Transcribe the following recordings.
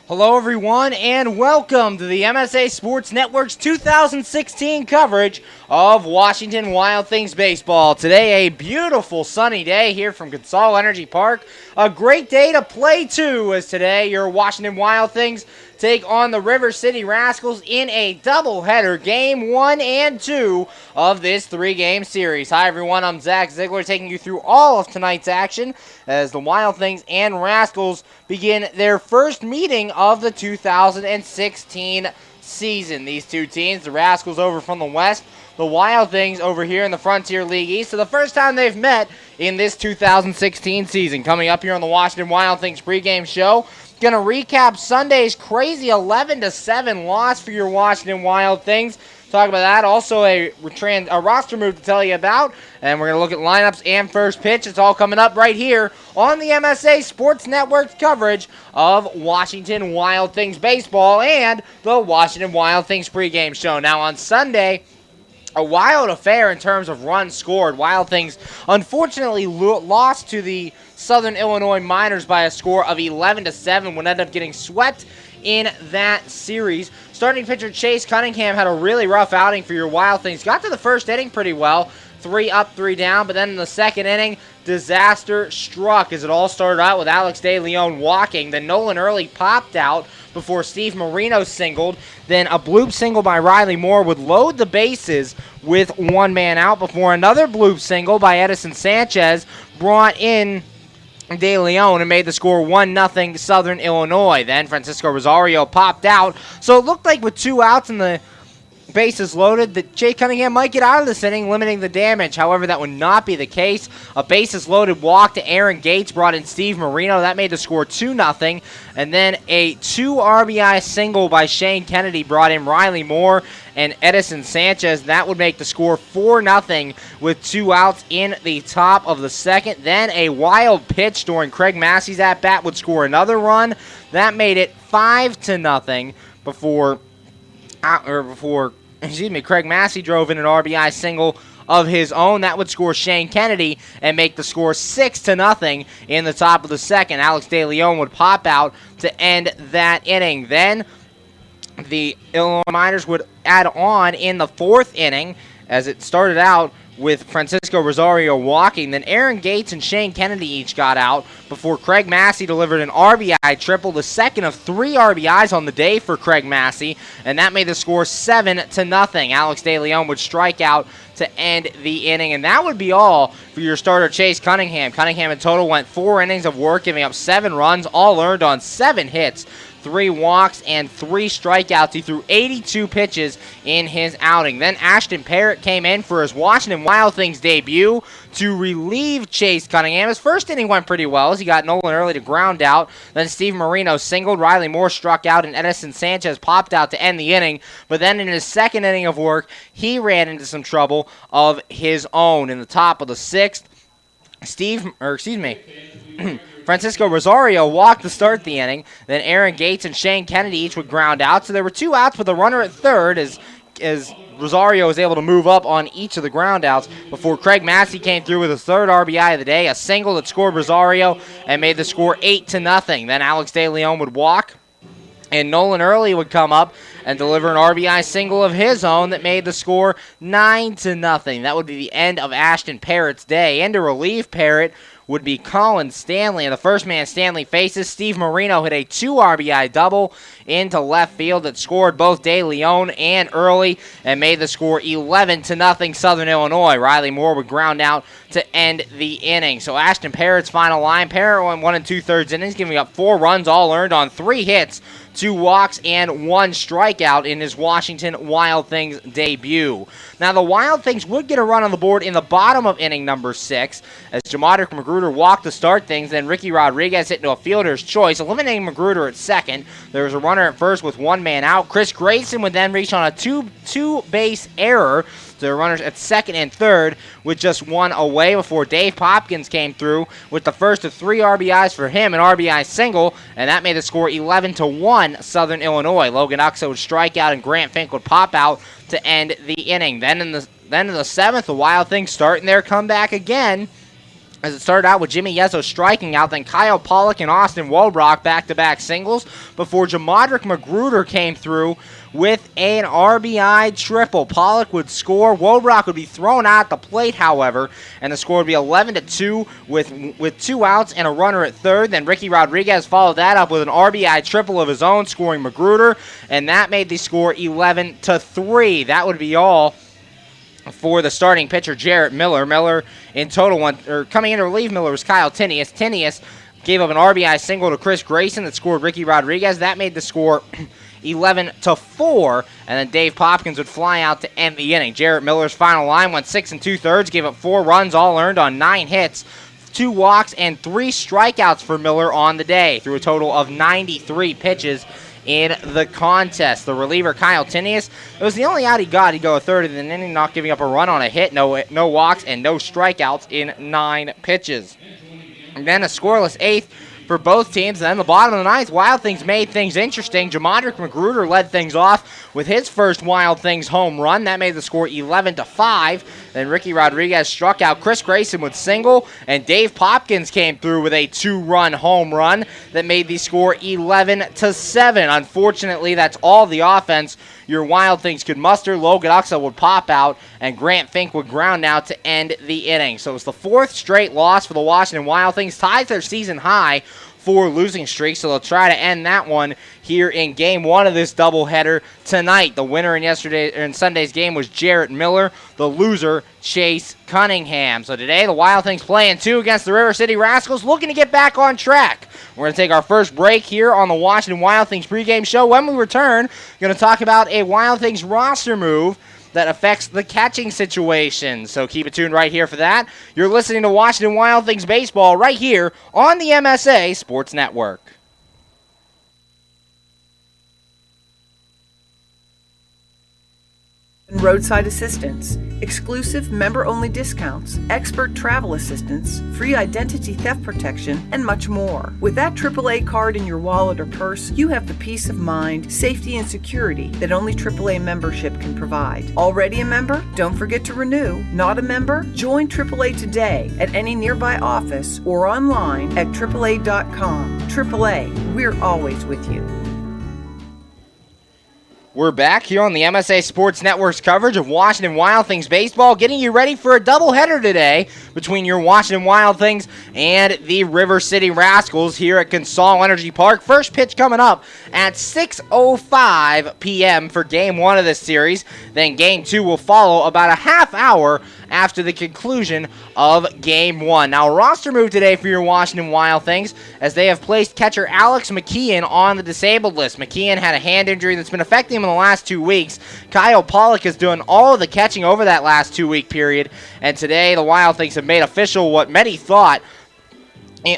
Hello, everyone, and welcome to the MSA Sports Network's 2016 coverage of Washington Wild Things baseball. Today, a beautiful sunny day here from Consol Energy Park. A great day to play, too, as today your Washington Wild Things take on the River City Rascals in a doubleheader, game 1 and 2 of this 3-game series. Hi, everyone. I'm Zach Ziegler taking you through all of tonight's action as the Wild Things and Rascals begin their first meeting of the 2016 season. These two teams, the Rascals over from the West, the Wild Things over here in the Frontier League East. So the first time they've met in this 2016 season. Coming up here on the Washington Wild Things pregame show, going to recap Sunday's crazy 11-7 loss for your Washington Wild Things. Talk about that. Also a roster move to tell you about. And we're going to look at lineups and first pitch. It's all coming up right here on the MSA Sports Network's coverage of Washington Wild Things baseball and the Washington Wild Things pregame show. Now on Sunday, a wild affair in terms of runs scored. Wild Things unfortunately lost to the Southern Illinois Miners by a score of 11-7. Would end up getting swept in that series. Starting pitcher Chase Cunningham had a really rough outing for your Wild Things. Got to the first inning pretty well. 3 up, 3 down, but then in the second inning, disaster struck as it all started out with Alex De Leon walking. Then Nolan Early popped out before Steve Marino singled. Then a bloop single by Riley Moore would load the bases with one man out before another bloop single by Edison Sanchez brought in De Leon and made the score 1-0 Southern Illinois. Then Francisco Rosario popped out, so it looked like with 2 outs and the bases loaded that Jay Cunningham might get out of this inning, limiting the damage. However, that would not be the case. A bases loaded walk to Aaron Gates brought in Steve Marino. That made the score 2-0. And then a 2 RBI single by Shane Kennedy brought in Riley Moore and Edison Sanchez. That would make the score 4-0 with 2 outs in the top of the second. Then a wild pitch during Craig Massey's at-bat would score another run. That made it 5-0 before Craig Massey drove in an RBI single of his own. That would score Shane Kennedy and make the score 6-0 in the top of the second. Alex De Leon would pop out to end that inning. Then the Illinois Miners would add on in the fourth inning as it started out with Francisco Rosario walking. Then Aaron Gates and Shane Kennedy each got out before Craig Massey delivered an RBI triple, the second of 3 RBIs on the day for Craig Massey, and that made the score 7-0. Alex De Leon would strike out to end the inning, and that would be all for your starter Chase Cunningham. Cunningham in total went 4 innings of work, giving up 7 runs, all earned on 7 hits, 3 walks, and 3 strikeouts. He threw 82 pitches in his outing. Then Ashton Parrott came in for his Washington Wild Things debut to relieve Chase Cunningham. His first inning went pretty well as he got Nolan Early to ground out. Then Steve Marino singled, Riley Moore struck out, and Edison Sanchez popped out to end the inning. But then in his second inning of work, he ran into some trouble of his own. In the top of the 6th, Francisco Rosario walked to start the inning. Then Aaron Gates and Shane Kennedy each would ground out. So there were 2 outs with a runner at third as Rosario was able to move up on each of the ground outs before Craig Massey came through with his 3rd RBI of the day, a single that scored Rosario and made the score 8-0. Then Alex De Leon would walk, and Nolan Early would come up and deliver an RBI single of his own that made the score 9-0. That would be the end of Ashton Parrott's day. And to relieve Parrott would be Colin Stanley. And the first man Stanley faces, Steve Marino, hit a 2 RBI double into left field that scored both De Leon and Early and made the score 11-0 Southern Illinois. Riley Moore would ground out to end the inning. So Ashton Parrott's final line. Parrott went 1 2/3 innings, giving up 4 runs, all earned on 3 hits, 2 walks, and 1 strikeout in his Washington Wild Things debut. Now, the Wild Things would get a run on the board in the bottom of inning number 6 as Jamadric Magruder walked to start things. Then Ricky Rodriguez hit into a fielder's choice, eliminating Magruder at second. There was a runner at first with 1 man out. Chris Grayson would then reach on a two-base error. The runners at second and third with just 1 away before Dave Popkins came through with the first of 3 RBIs for him, an RBI single, and that made the score 11-1 Southern Illinois. Logan Uxa would strike out and Grant Fink would pop out to end the inning. Then in the 7th, the Wild Things starting their comeback again as it started out with Jimmy Yezzo striking out, then Kyle Pollock and Austin Wobrock back-to-back singles before Jamadrick Magruder came through with an RBI triple. Pollock would score. Wobrock would be thrown out at the plate, however, and the score would be 11-2 with 2 outs and a runner at third. Then Ricky Rodriguez followed that up with an RBI triple of his own, scoring Magruder, and that made the score 11-3. That would be all for the starting pitcher, Jarrett Miller. Miller in total coming in to relieve Miller was Kyle Tinius. Tinius gave up an RBI single to Chris Grayson that scored Ricky Rodriguez. That made the score 11-4, and then Dave Popkins would fly out to end the inning. Jarrett Miller's final line went 6 2/3, gave up 4 runs, all earned on 9 hits, 2 walks, and 3 strikeouts for Miller on the day, through a total of 93 pitches in the contest. The reliever, Kyle Tinius, it was the only out he got. He'd go a third of the inning, not giving up a run on a hit, no walks, and no strikeouts in 9 pitches. And then a scoreless 8th for both teams. And then the bottom of the 9th, Wild Things made things interesting. Jamadrick Magruder led things off with his first Wild Things home run. That made the score 11-5. Then Ricky Rodriguez struck out. Chris Grayson would single, and Dave Popkins came through with a 2-run home run that made the score 11-7. Unfortunately, that's all the offense your Wild Things could muster. Logan Uxa would pop out, and Grant Fink would ground out to end the inning. So it was the 4th straight loss for the Washington Wild Things. Ties their season high for losing streak, so they'll try to end that one here in Game 1 of this doubleheader tonight. The winner in Sunday's game was Jarrett Miller. The loser, Chase Cunningham. So today, the Wild Things playing 2 against the River City Rascals, looking to get back on track. We're going to take our first break here on the Washington Wild Things pregame show. When we return, we're going to talk about a Wild Things roster move that affects the catching situation. So keep it tuned right here for that. You're listening to Washington Wild Things Baseball right here on the MSA Sports Network. Roadside assistance, exclusive member-only discounts, expert travel assistance, free identity theft protection, and much more. With that AAA card in your wallet or purse, you have the peace of mind, safety, and security that only AAA membership can provide. Already a member? Don't forget to renew. Not a member? Join AAA today at any nearby office or online at AAA.com. AAA, we're always with you. We're back here on the MSA Sports Network's coverage of Washington Wild Things baseball, getting you ready for a doubleheader today between your Washington Wild Things and the River City Rascals here at Consol Energy Park. First pitch coming up at 6:05 p.m. for Game 1 of this series. Then Game 2 will follow about a half hour after the conclusion of Game 1. Now, a roster move today for your Washington Wild Things, as they have placed catcher Alex McKeon on the disabled list. McKeon had a hand injury that's been affecting him in the last 2 weeks. Kyle Pollock is doing all of the catching over that last 2-week period, and today the Wild Things have made official what many thought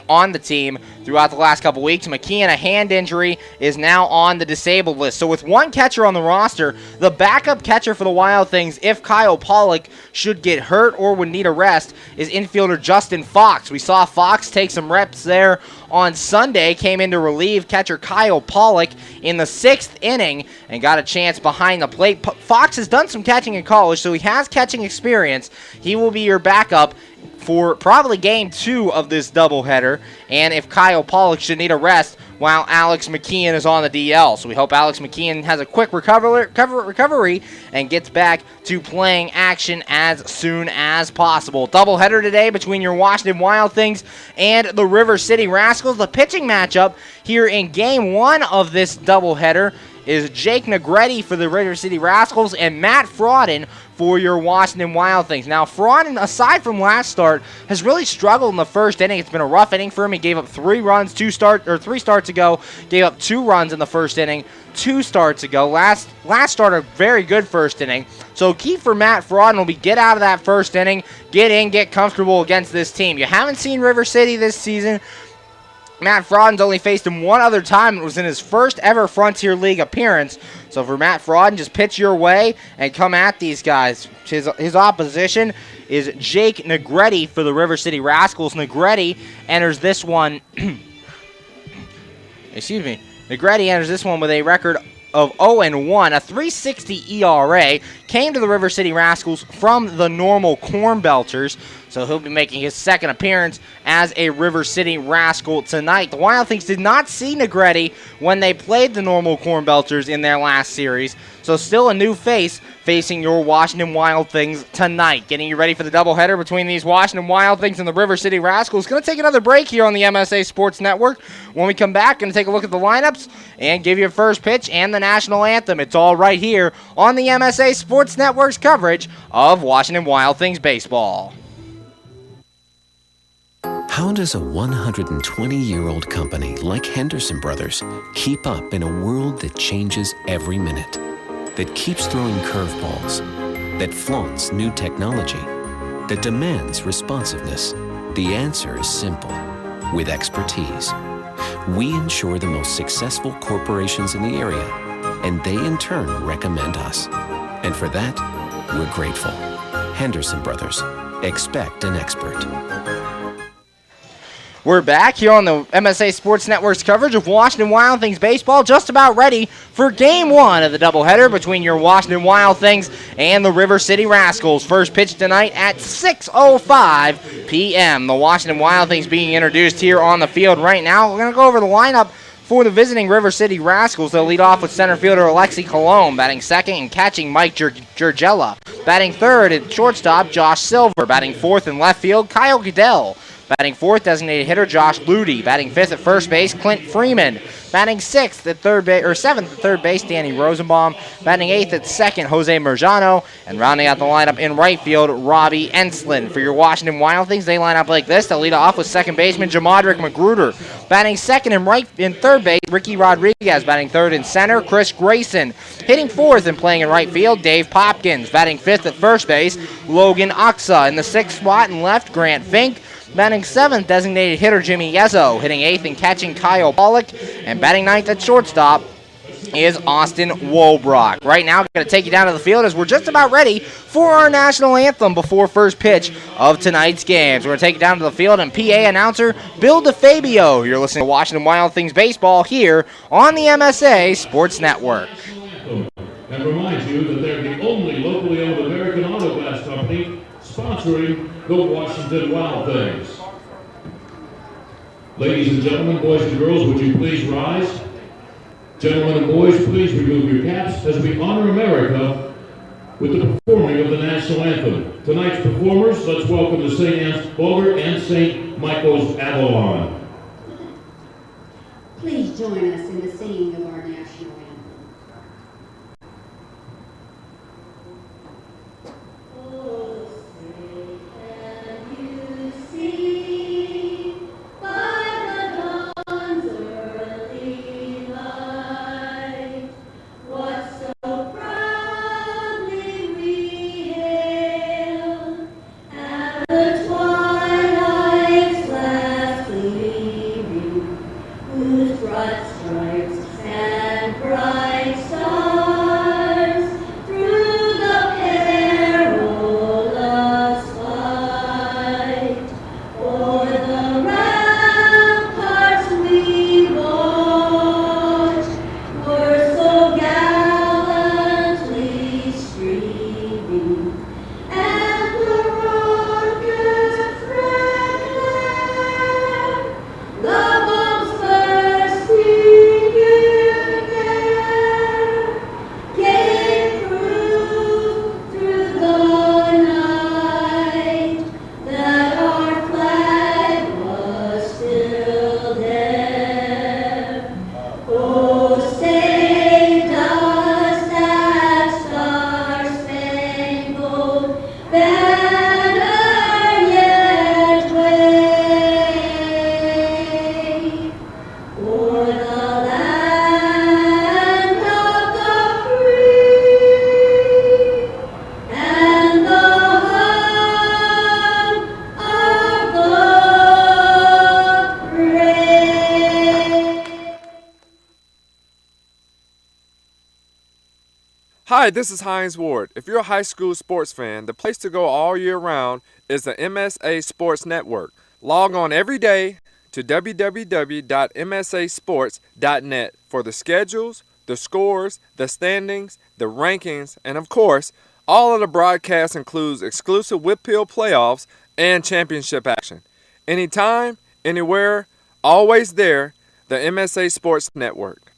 on the team throughout the last couple weeks. McKeon, a hand injury, is now on the disabled list. So with one catcher on the roster, the backup catcher for the Wild Things, if Kyle Pollock should get hurt or would need a rest, is infielder Justin Fox. We saw Fox take some reps there on Sunday, came in to relieve catcher Kyle Pollock in the 6th inning and got a chance behind the plate. Fox has done some catching in college, so he has catching experience. He will be your backup for probably Game 2 of this doubleheader, and if Kyle Pollock should need a rest while Alex McKeon is on the DL. So we hope Alex McKeon has a quick recovery and gets back to playing action as soon as possible. Doubleheader today between your Washington Wild Things and the River City Rascals. The pitching matchup here in Game 1 of this doubleheader is Jake Negretti for the River City Rascals and Matt Frauden for your Washington Wild Things. Now, Frauden, aside from last start, has really struggled in the first inning. It's been a rough inning for him. He gave up 3 runs, 3 starts ago. Gave up 2 runs in the first inning, 2 starts ago. Last start, a very good first inning. So key for Matt Frauden will be get out of that first inning, get in, get comfortable against this team. You haven't seen River City this season. Matt Frauden's only faced him one other time. It was in his first ever Frontier League appearance. So for Matt Frauden, just pitch your way and come at these guys. His opposition is Jake Negretti for the River City Rascals. Negretti enters this one. Negretti enters this one with a record of 0-1, a 3.60 ERA, came to the River City Rascals from the normal Corn Belters. so he'll be making his second appearance as a River City Rascal tonight. The Wild Things did not see Negretti when they played the normal Corn Belters in their last series, so still a new face facing your Washington Wild Things tonight. Getting you ready for the doubleheader between these Washington Wild Things and the River City Rascals. Going to take another break here on the MSA Sports Network. When we come back, going to take a look at the lineups and give you a first pitch and the national anthem. It's all right here on the MSA Sports Network's coverage of Washington Wild Things baseball. How does a 120-year-old company like Henderson Brothers keep up in a world that changes every minute, that keeps throwing curveballs, that flaunts new technology, that demands responsiveness? The answer is simple. With expertise. We insure the most successful corporations in the area, and they in turn recommend us. And for that, we're grateful. Henderson Brothers. Expect an expert. We're back here on the MSA Sports Network's coverage of Washington Wild Things baseball, just about ready for Game 1 of the doubleheader between your Washington Wild Things and the River City Rascals. First pitch tonight at 6:05 p.m. The Washington Wild Things being introduced here on the field right now. We're going to go over the lineup for the visiting River City Rascals. They'll lead off with center fielder Alexi Colon, batting second and catching Mike Gergella. Batting third at shortstop, Josh Silver. Batting fourth in left field, Kyle Goodell. Batting fourth, designated hitter Josh Ludy. Batting fifth at first base, Clint Freeman. Batting seventh at third base, Danny Rosenbaum. Batting eighth at second, Jose Merjano. And rounding out the lineup in right field, Robbie Enslin. For your Washington Wild Things, they line up like this. They'll lead off with second baseman Jamadrick Magruder. Batting second in third base, Ricky Rodriguez. Batting third in center, Chris Grayson. Hitting fourth and playing in right field, Dave Popkins. Batting fifth at first base, Logan Oxa. In the sixth spot in left, Grant Fink. Batting seventh, designated hitter Jimmy Yezzo. Hitting eighth and catching Kyle Pollock. And batting ninth at shortstop is Austin Wobrock. Right now, going to take you down to the field as we're just about ready for our national anthem before first pitch of tonight's games. We're going to take you down to the field, and PA announcer Bill DeFabio. You're listening to Washington Wild Things baseball here on the MSA Sports Network. And remind you that they're the only locally owned American auto glass company sponsoring the Washington Wild Things. Ladies and gentlemen, boys and girls, would you please rise? Gentlemen and boys, please remove your caps as we honor America with the performing of the national anthem. Tonight's performers, let's welcome the St. Anne's Boulder and St. Michael's Avalon. Please join us in the singing of our national anthem. Hi, this is Hines Ward. If you're a high school sports fan, the place to go all year round is the MSA Sports Network. Log on every day to www.msasports.net for the schedules, the scores, the standings, the rankings, and of course, All of the broadcasts includes exclusive Whitfield playoffs and championship action. Anytime, anywhere, always there, the MSA Sports Network.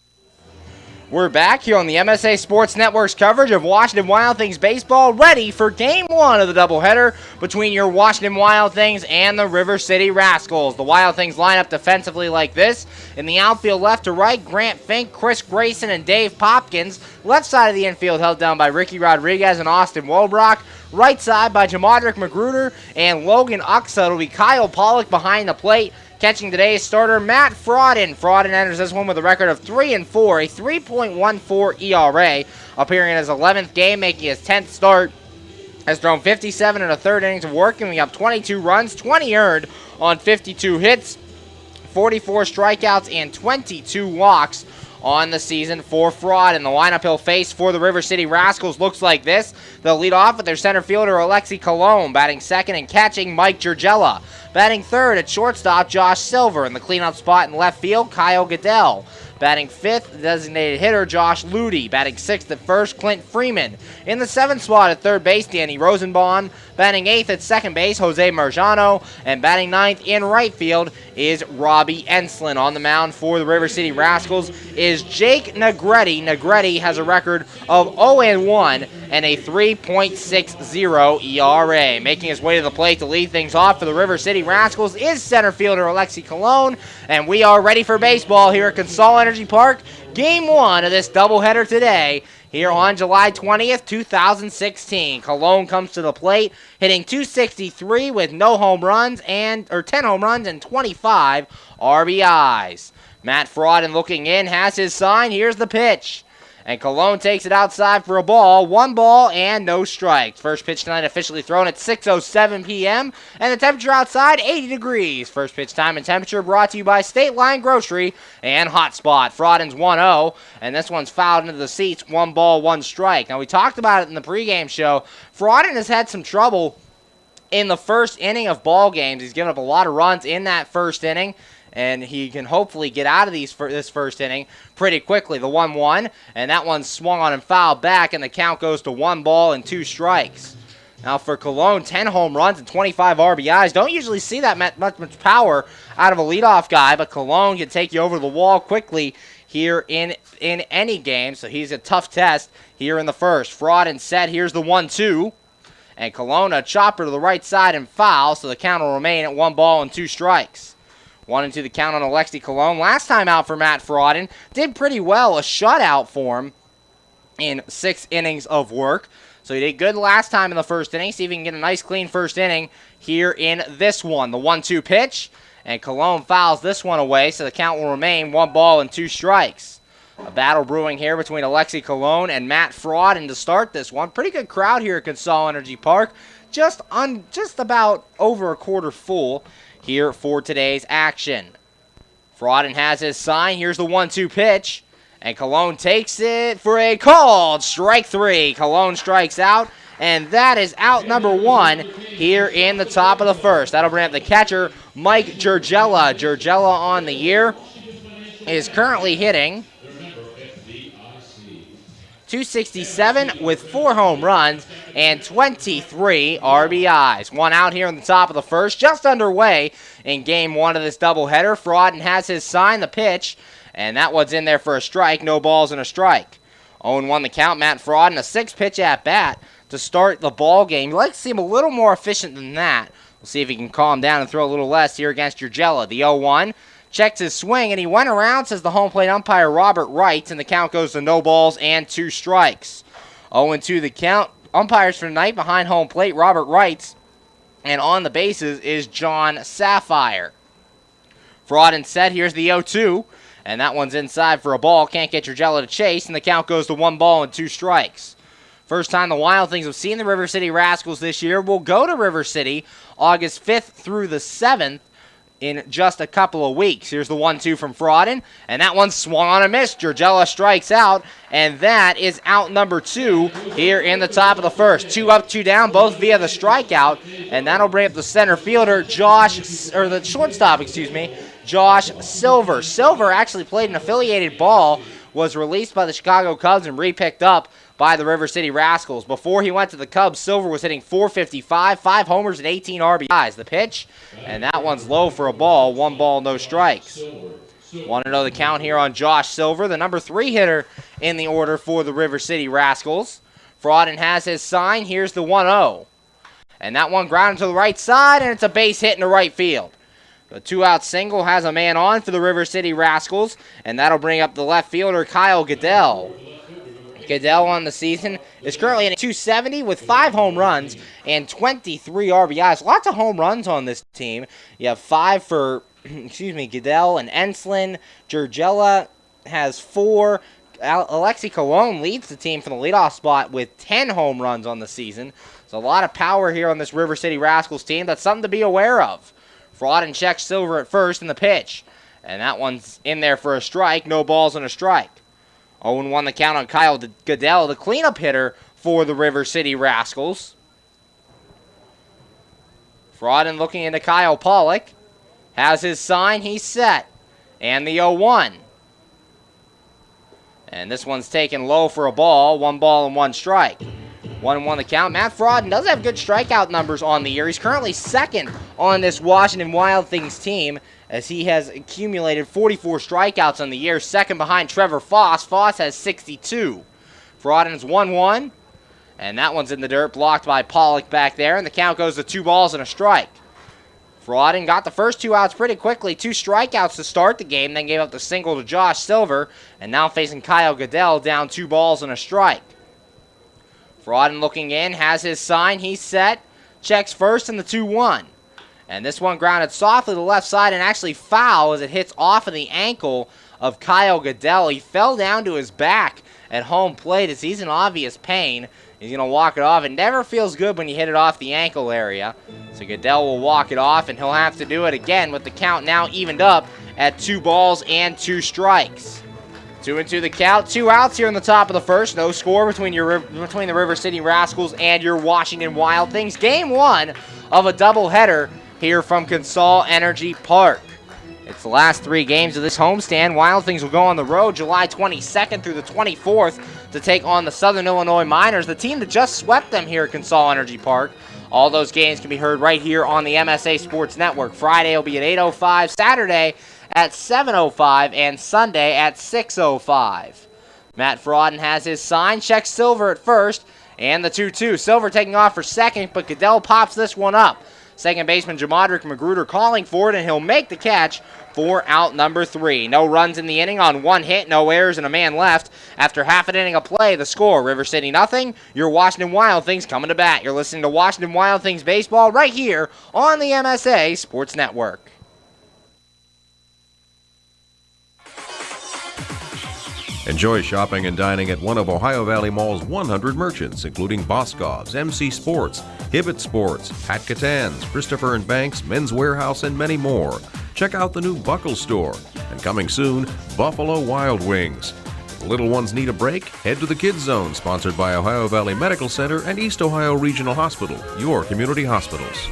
We're back here on the MSA Sports Network's coverage of Washington Wild Things baseball, ready for Game 1 of the doubleheader between your Washington Wild Things and the River City Rascals. The Wild Things line up defensively like this. In the outfield left to right, Grant Fink, Chris Grayson, and Dave Popkins. Left side of the infield held down by Ricky Rodriguez and Austin Wolbrock. Right side by Jamadric Magruder and Logan Uxa. It'll be Kyle Pollock behind the plate. Catching today's starter, Matt Frodden. Frodden enters this one with a record of 3-4, a 3.14 ERA, appearing in his 11th game, making his 10th start. Has thrown 57 in the third innings of work, giving up 22 runs, 20 earned on 52 hits, 44 strikeouts, and 22 walks on the season for Frodden. The lineup he'll face for the River City Rascals looks like this. They'll lead off with their center fielder, Alexi Colon, batting second and catching Mike Gergella. Batting third at shortstop, Josh Silver. In the cleanup spot in left field, Kyle Goodell. Batting fifth, designated hitter Josh Ludy. Batting sixth at first, Clint Freeman. In the seventh spot at third base, Danny Rosenbaum. Batting eighth at second base, Jose Marjano. And batting ninth in right field is Robbie Enslin. On the mound for the River City Rascals is Jake Negretti. Negretti has a record of 0-1 and a 3.60 ERA. Making his way to the plate to lead things off for the River City Rascals is center fielder Alexi Colon. And we are ready for baseball here at Consol Energy Park. Game 1 of this doubleheader today here on July 20th, 2016. Colon comes to the plate, hitting .263 with no home runs and 10 home runs and 25 RBIs. Matt Frodden looking in, has his sign. Here's the pitch. And Colon takes it outside for a ball. 1 ball and no strikes. First pitch tonight officially thrown at 6:07 p.m. And the temperature outside, 80 degrees. First pitch time and temperature brought to you by State Line Grocery and Hotspot. Frodden's 1-0, and this one's fouled into the seats. 1 ball, 1 strike. Now, we talked about it in the pregame show. Frodden has had some trouble in the first inning of ball games. He's given up a lot of runs in that first inning, and he can hopefully get out of this first inning pretty quickly. The 1-1, and that one swung on and fouled back, and the count goes to 1 ball and 2 strikes. Now for Colon, 10 home runs and 25 RBIs. Don't usually see that much power out of a leadoff guy, but Colon can take you over the wall quickly here in any game, so he's a tough test here in the first. Frodden set, here's the 1-2. And Colon, a chopper to the right side and foul, so the count will remain at 1 ball and 2 strikes. 1-2 the count on Alexi Colon. Last time out for Matt Frodden, did pretty well, a shutout for him in 6 innings of work. So he did good last time in the first inning. See if he can get a nice clean first inning here in this one. The 1-2 pitch, and Colon fouls this one away, so the count will remain 1 ball and 2 strikes. A battle brewing here between Alexi Colon and Matt Frodden to start this one. Pretty good crowd here at Consol Energy Park. Just about over a quarter full here for today's action. Frodden has his sign. Here's the 1-2 pitch. And Colon takes it for a called strike 3. Colon strikes out. And that is out number 1 here in the top of the first. That'll bring up the catcher, Mike Gergella. Gergella on the year is currently hitting .267 with 4 home runs and 23 RBIs. 1 out here in the top of the first, just underway in game 1 of this doubleheader. Frodden has his sign, the pitch, and that one's in there for a strike. No balls and a strike. 0-1 the count. Matt Frodden, a 6-pitch at-bat to start the ball game. You'd like to see him a little more efficient than that. We'll see if he can calm down and throw a little less here against Gergella. The 0-1. Checks his swing, and he went around, says the home plate umpire, Robert Wright, and the count goes to no balls and 2 strikes. 0-2 the count. Umpires for tonight behind home plate, Robert Wright, and on the bases is John Sapphire. Frodden set, here's the 0-2, and that one's inside for a ball. Can't get Gergella to chase, and the count goes to 1 ball and 2 strikes. First time the Wild Things have seen the River City Rascals this year. We'll go to River City August 5th through the 7th. In just a couple of weeks. Here's the 1-2 from Frodden, and that one swung on a miss. Gergella strikes out, and that is out number 2 here in the top of the first. 2 up, 2 down, both via the strikeout, and that'll bring up the center fielder, Josh Silver. Silver actually played an affiliated ball, was released by the Chicago Cubs and re-picked up by the River City Rascals. Before he went to the Cubs, Silver was hitting .455, 5 homers and 18 RBIs. The pitch, and that one's low for a ball. 1 ball, no strikes. Want to know the count here on Josh Silver, the number 3 hitter in the order for the River City Rascals. Frauden has his sign. Here's the 1-0. And that one grounded to the right side, and it's a base hit into right field. The 2-out single has a man on for the River City Rascals, and that'll bring up the left fielder, Kyle Goodell. Goodell on the season is currently at .270 with 5 home runs and 23 RBIs. Lots of home runs on this team. You have 5 for, Goodell and Enslin. Jurgella has 4. Alexi Colon leads the team from the leadoff spot with 10 home runs on the season. There's a lot of power here on this River City Rascals team. That's something to be aware of. Frauden checks Silver at first in the pitch. And that one's in there for a strike. No balls and a strike. 0-1 the count on Kyle Goodell, the cleanup hitter for the River City Rascals. Frauden looking into Kyle Pollock. Has his sign. He's set. And the 0-1. And this one's taken low for a ball. 1 ball and 1 strike. 1-1 the count. Matt Frauden does have good strikeout numbers on the year. He's currently second on this Washington Wild Things team as he has accumulated 44 strikeouts on the year. Second behind Trevor Foss. Foss has 62. Frauden's 1-1. And that one's in the dirt, blocked by Pollock back there. And the count goes to 2 balls and a strike. Frauden got the first 2 outs pretty quickly. 2 strikeouts to start the game, then gave up the single to Josh Silver. And now facing Kyle Goodell, down 2 balls and a strike. Frauden looking in, has his sign, he's set. Checks first in the 2-1. And this one grounded softly to the left side and actually foul as it hits off of the ankle of Kyle Goodell. He fell down to his back at home plate as he's in obvious pain. He's going to walk it off. It never feels good when you hit it off the ankle area. So Goodell will walk it off, and he'll have to do it again with the count now evened up at 2 balls and 2 strikes. 2-2 the count. 2 outs here in the top of the first. No score between the River City Rascals and your Washington Wild Things. Game 1 of a doubleheader here from Consol Energy Park. It's the last 3 games of this homestand. Wild Things will go on the road July 22nd through the 24th to take on the Southern Illinois Miners, the team that just swept them here at Consol Energy Park. All those games can be heard right here on the MSA Sports Network. Friday will be at 8:05, Saturday at 7:05, and Sunday at 6:05. Matt Frauden has his sign, checks Silver at first, and the 2-2. Silver taking off for second, but Goodell pops this one up. Second baseman Jamadrick Magruder calling for it, and he'll make the catch for out number 3. No runs in the inning on 1 hit, no errors, and a man left. After half an inning of play, the score, River City nothing. Your Washington Wild Things coming to bat. You're listening to Washington Wild Things baseball right here on the MSA Sports Network. Enjoy shopping and dining at one of Ohio Valley Mall's 100 merchants, including Boscov's, MC Sports, Hibbett Sports, Pat Catan's, Christopher & Banks, Men's Warehouse, and many more. Check out the new Buckle Store. And coming soon, Buffalo Wild Wings. If the little ones need a break, head to the Kids Zone, sponsored by Ohio Valley Medical Center and East Ohio Regional Hospital, your community hospitals.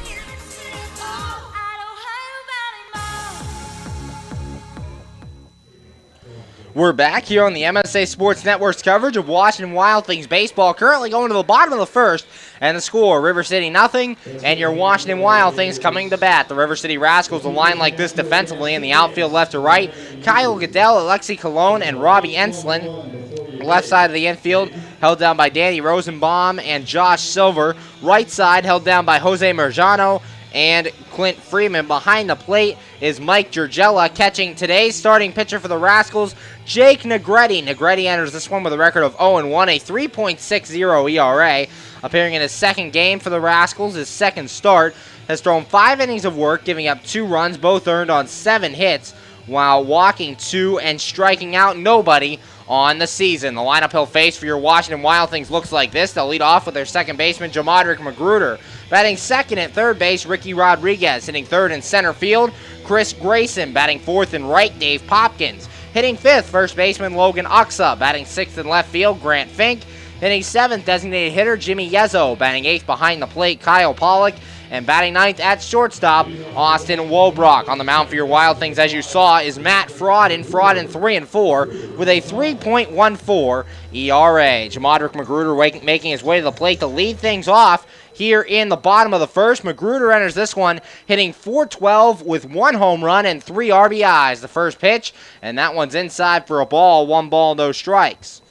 We're back here on the MSA Sports Network's coverage of Washington Wild Things baseball. Currently going to the bottom of the first, and the score, River City nothing, and your Washington Wild Things coming to bat. The River City Rascals will line like this defensively in the outfield left to right. Kyle Goodell, Alexi Colon, and Robbie Enslin. Left side of the infield held down by Danny Rosenbaum and Josh Silver. Right side held down by Jose Merjano and Clint Freeman. Behind the plate is Mike Jurgella. Catching today's starting pitcher for the Rascals, Jake Negretti. Negretti enters this one with a record of 0-1, a 3.60 ERA. Appearing in his second game for the Rascals, his second start, has thrown 5 innings of work, giving up 2 runs, both earned on 7 hits, while walking 2 and striking out nobody on the season. The lineup he'll face for your Washington Wild Things looks like this. They'll lead off with their second baseman, Jamadrick Magruder. Batting second at third base, Ricky Rodriguez. Hitting third in center field, Chris Grayson. Batting fourth in right, Dave Popkins. Hitting fifth, first baseman, Logan Uxa. Batting sixth in left field, Grant Fink. Hitting seventh, designated hitter, Jimmy Yezzo. Batting eighth behind the plate, Kyle Pollock. And batting ninth at shortstop, Austin Wobrock. On the mound for your Wild Things, as you saw, is Matt Frauden 3-4 with a 3.14 ERA. Jamadric Magruder making his way to the plate to lead things off here in the bottom of the first. Magruder enters this one hitting .412 with 1 home run and 3 RBIs. The first pitch, and that one's inside for a ball. 1 ball, no strikes.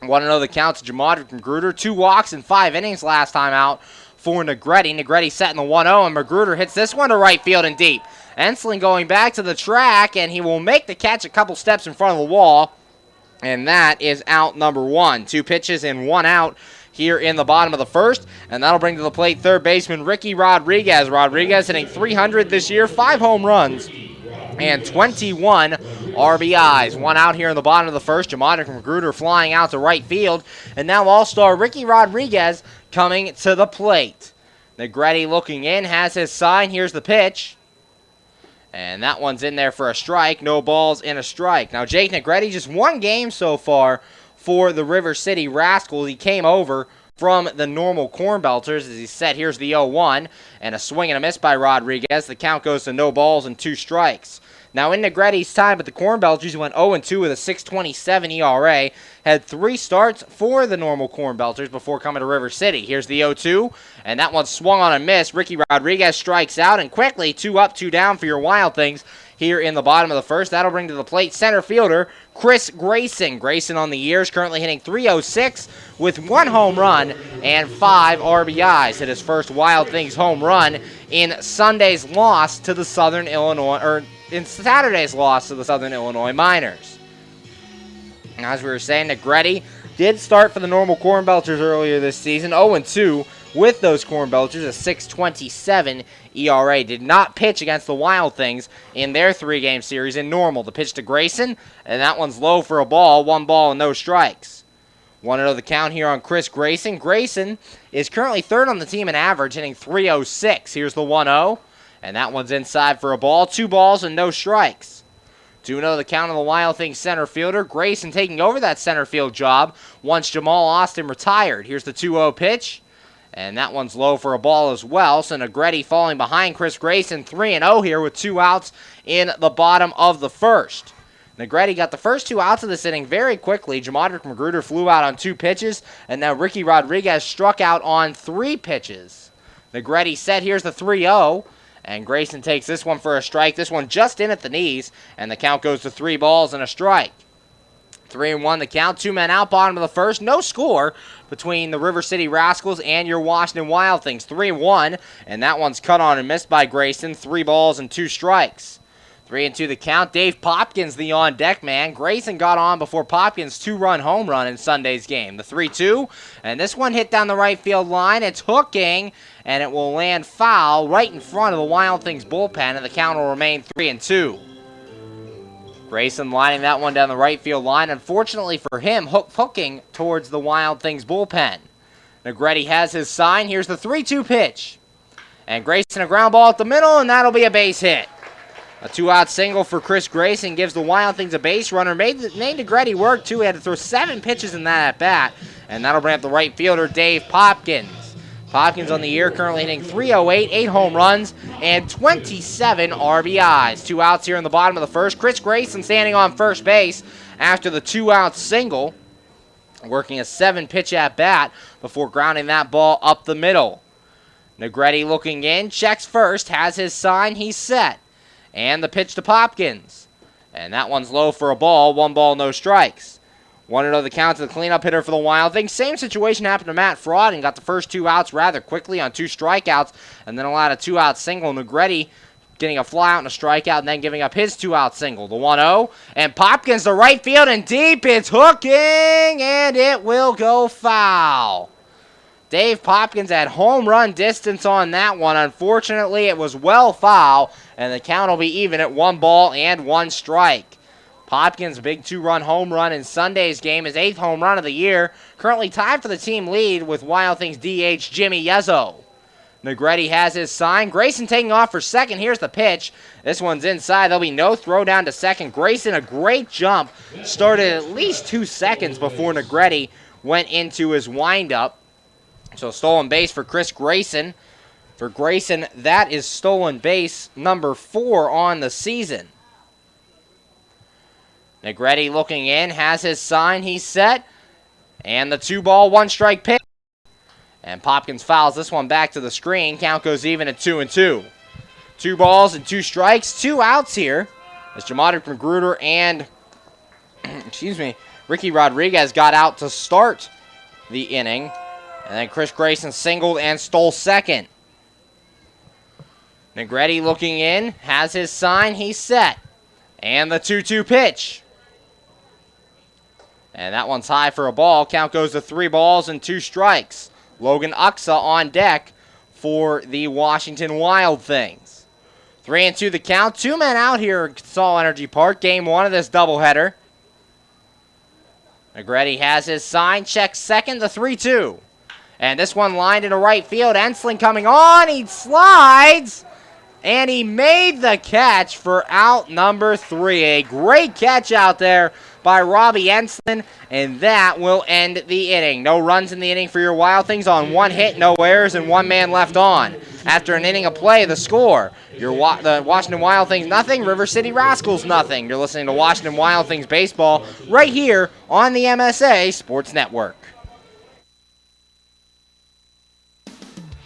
Want to know the counts of Jamadric Magruder? 2 walks in 5 innings last time out for Negretti. Negretti set in the 1-0, and Magruder hits this one to right field and deep. Ensling going back to the track, and he will make the catch a couple steps in front of the wall, and that is out number 1. 2 pitches and 1 out here in the bottom of the first, and that'll bring to the plate third baseman Ricky Rodriguez. Rodriguez hitting .300 this year, 5 home runs and 21 RBIs. 1 out here in the bottom of the first. Jamadric Magruder flying out to right field, and now all-star Ricky Rodriguez coming to the plate. Negretti looking in, has his sign. Here's the pitch, and that one's in there for a strike. No balls and a strike. Now Jake Negretti, just 1 game so far for the River City Rascals. He came over from the Normal Corn Belters. As he said, here's the 0-1, and a swing and a miss by Rodriguez. The count goes to no balls and 2 strikes. Now in Negretti's time with the Corn Belters, he went 0-2 with a 6.27 ERA. Had 3 starts for the Normal Corn Belters before coming to River City. Here's the 0-2, and that one swung on a miss. Ricky Rodriguez strikes out, and quickly 2 up, 2 down for your Wild Things here in the bottom of the first. That'll bring to the plate center fielder Chris Grayson. Grayson on the years, currently hitting .306 with 1 home run and 5 RBIs. Hit his first Wild Things home run in Sunday's loss to the Southern Illinois, or in Saturday's loss to the Southern Illinois Miners. As we were saying, Negretti did start for the Normal Corn Belters earlier this season, 0-2 with those Corn Belters, a 6.27 ERA. Did not pitch against the Wild Things in their 3-game series in Normal. The pitch to Grayson, and that one's low for a ball. 1 ball and no strikes. Want to know the count here on Chris Grayson? Grayson is currently 3rd on the team in average, hitting .306. Here's the 1-0, and that one's inside for a ball. 2 balls and no strikes. 2-0 the count on the Wild Things center fielder. Grayson taking over that center field job once Jamal Austin retired. Here's the 2-0 pitch, and that one's low for a ball as well. So Negretti falling behind Chris Grayson, 3-0 here with 2 outs in the bottom of the first. Negretti got the first 2 outs of this inning very quickly. Jamadric Magruder flew out on 2 pitches, and now Ricky Rodriguez struck out on 3 pitches. Negretti set, here's the 3-0, and Grayson takes this one for a strike. This one just in at the knees, and the count goes to 3 balls and a strike. 3-1 the count, 2 men out, bottom of the first. No score between the River City Rascals and your Washington Wild Things. 3-1, and that one's cut on and missed by Grayson. 3 balls and 2 strikes. 3-2 the count. Dave Popkins, the on-deck man. Grayson got on before Popkins' 2-run home run in Sunday's game. The 3-2, and this one hit down the right field line. It's hooking, and it will land foul right in front of the Wild Things bullpen, and the count will remain 3-2. Grayson lining that one down the right field line. Unfortunately for him, hooking towards the Wild Things bullpen. Negretti has his sign. Here's the 3-2 pitch. And Grayson a ground ball at the middle, and that'll be a base hit. A 2-out single for Chris Grayson gives the Wild Things a base runner. Made Negretti work, too. He had to throw 7 pitches in that at-bat, and that'll bring up the right fielder, Dave Popkins. Popkins on the year, currently hitting .308, 8 home runs, and 27 RBIs. 2 outs here in the bottom of the first. Chris Grayson standing on first base after the 2-out single, working a 7-pitch at-bat before grounding that ball up the middle. Negretti looking in, checks first, has his sign, he's set. And the pitch to Popkins. And that one's low for a ball. 1 ball, no strikes. 1-0 the count to the cleanup hitter for the Wild Things. Same situation happened to Matt Frauden. Got the first 2 outs rather quickly on 2 strikeouts, and then allowed a 2-out single. Negretti getting a fly out and a strikeout, and then giving up his 2-out single. The 1-0, and Popkins to right field and deep. It's hooking, and it will go foul. Dave Popkins at home run distance on that one. Unfortunately, it was well foul, and the count will be even at 1 ball and 1 strike. Popkins' big 2-run home run in Sunday's game, his 8th home run of the year, currently tied for the team lead with Wild Things DH Jimmy Yezzo. Negretti has his sign. Grayson taking off for second. Here's the pitch. This one's inside. There'll be no throw down to second. Grayson, a great jump, started at least 2 seconds before Negretti went into his windup. So stolen base for Chris Grayson. For Grayson, that is stolen base number 4 on the season. Negretti looking in, has his sign, he's set. And the 2-ball, 1-strike pitch. And Popkins fouls this one back to the screen. Count goes even at 2-2. 2 balls and 2 strikes, 2 outs here. As Jamadric Magruder and Ricky Rodriguez got out to start the inning. And then Chris Grayson singled and stole second. Negretti looking in, has his sign, he's set. And the 2-2 pitch. And that one's high for a ball. Count goes to 3 balls and 2 strikes. Logan Uxa on deck for the Washington Wild Things. 3-2 the count. 2 men out here at Consol Energy Park. Game 1 of this doubleheader. Negretti has his sign, checks second, the 3-2. And this one lined into right field. Ensling coming on. He slides. And he made the catch for out number 3. A great catch out there by Robbie Ensling. And that will end the inning. No runs in the inning for your Wild Things on 1 hit, no errors, and 1 man left on. After an inning of play, the score. The Washington Wild Things nothing, River City Rascals nothing. You're listening to Washington Wild Things baseball right here on the MSA Sports Network.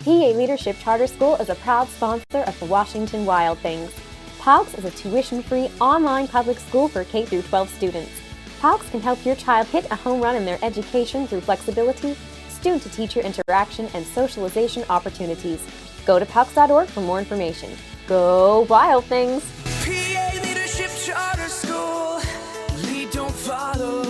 PA Leadership Charter School is a proud sponsor of the Washington Wild Things. PALCS is a tuition-free online public school for K-12 students. PALCS can help your child hit a home run in their education through flexibility, student-to-teacher interaction, and socialization opportunities. Go to PALCS.org for more information. Go Wild Things! PA Leadership Charter School, lead don't follow.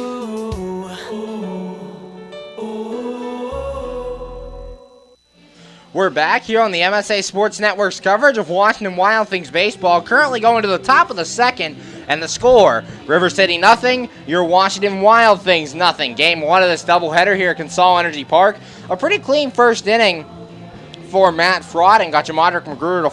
We're back here on the MSA Sports Network's coverage of Washington Wild Things baseball, currently going to the top of the second, and the score, River City nothing, your Washington Wild Things nothing. Game 1 of this doubleheader here at Consol Energy Park. A pretty clean first inning for Matt Fraud, and got Jamadric Magruder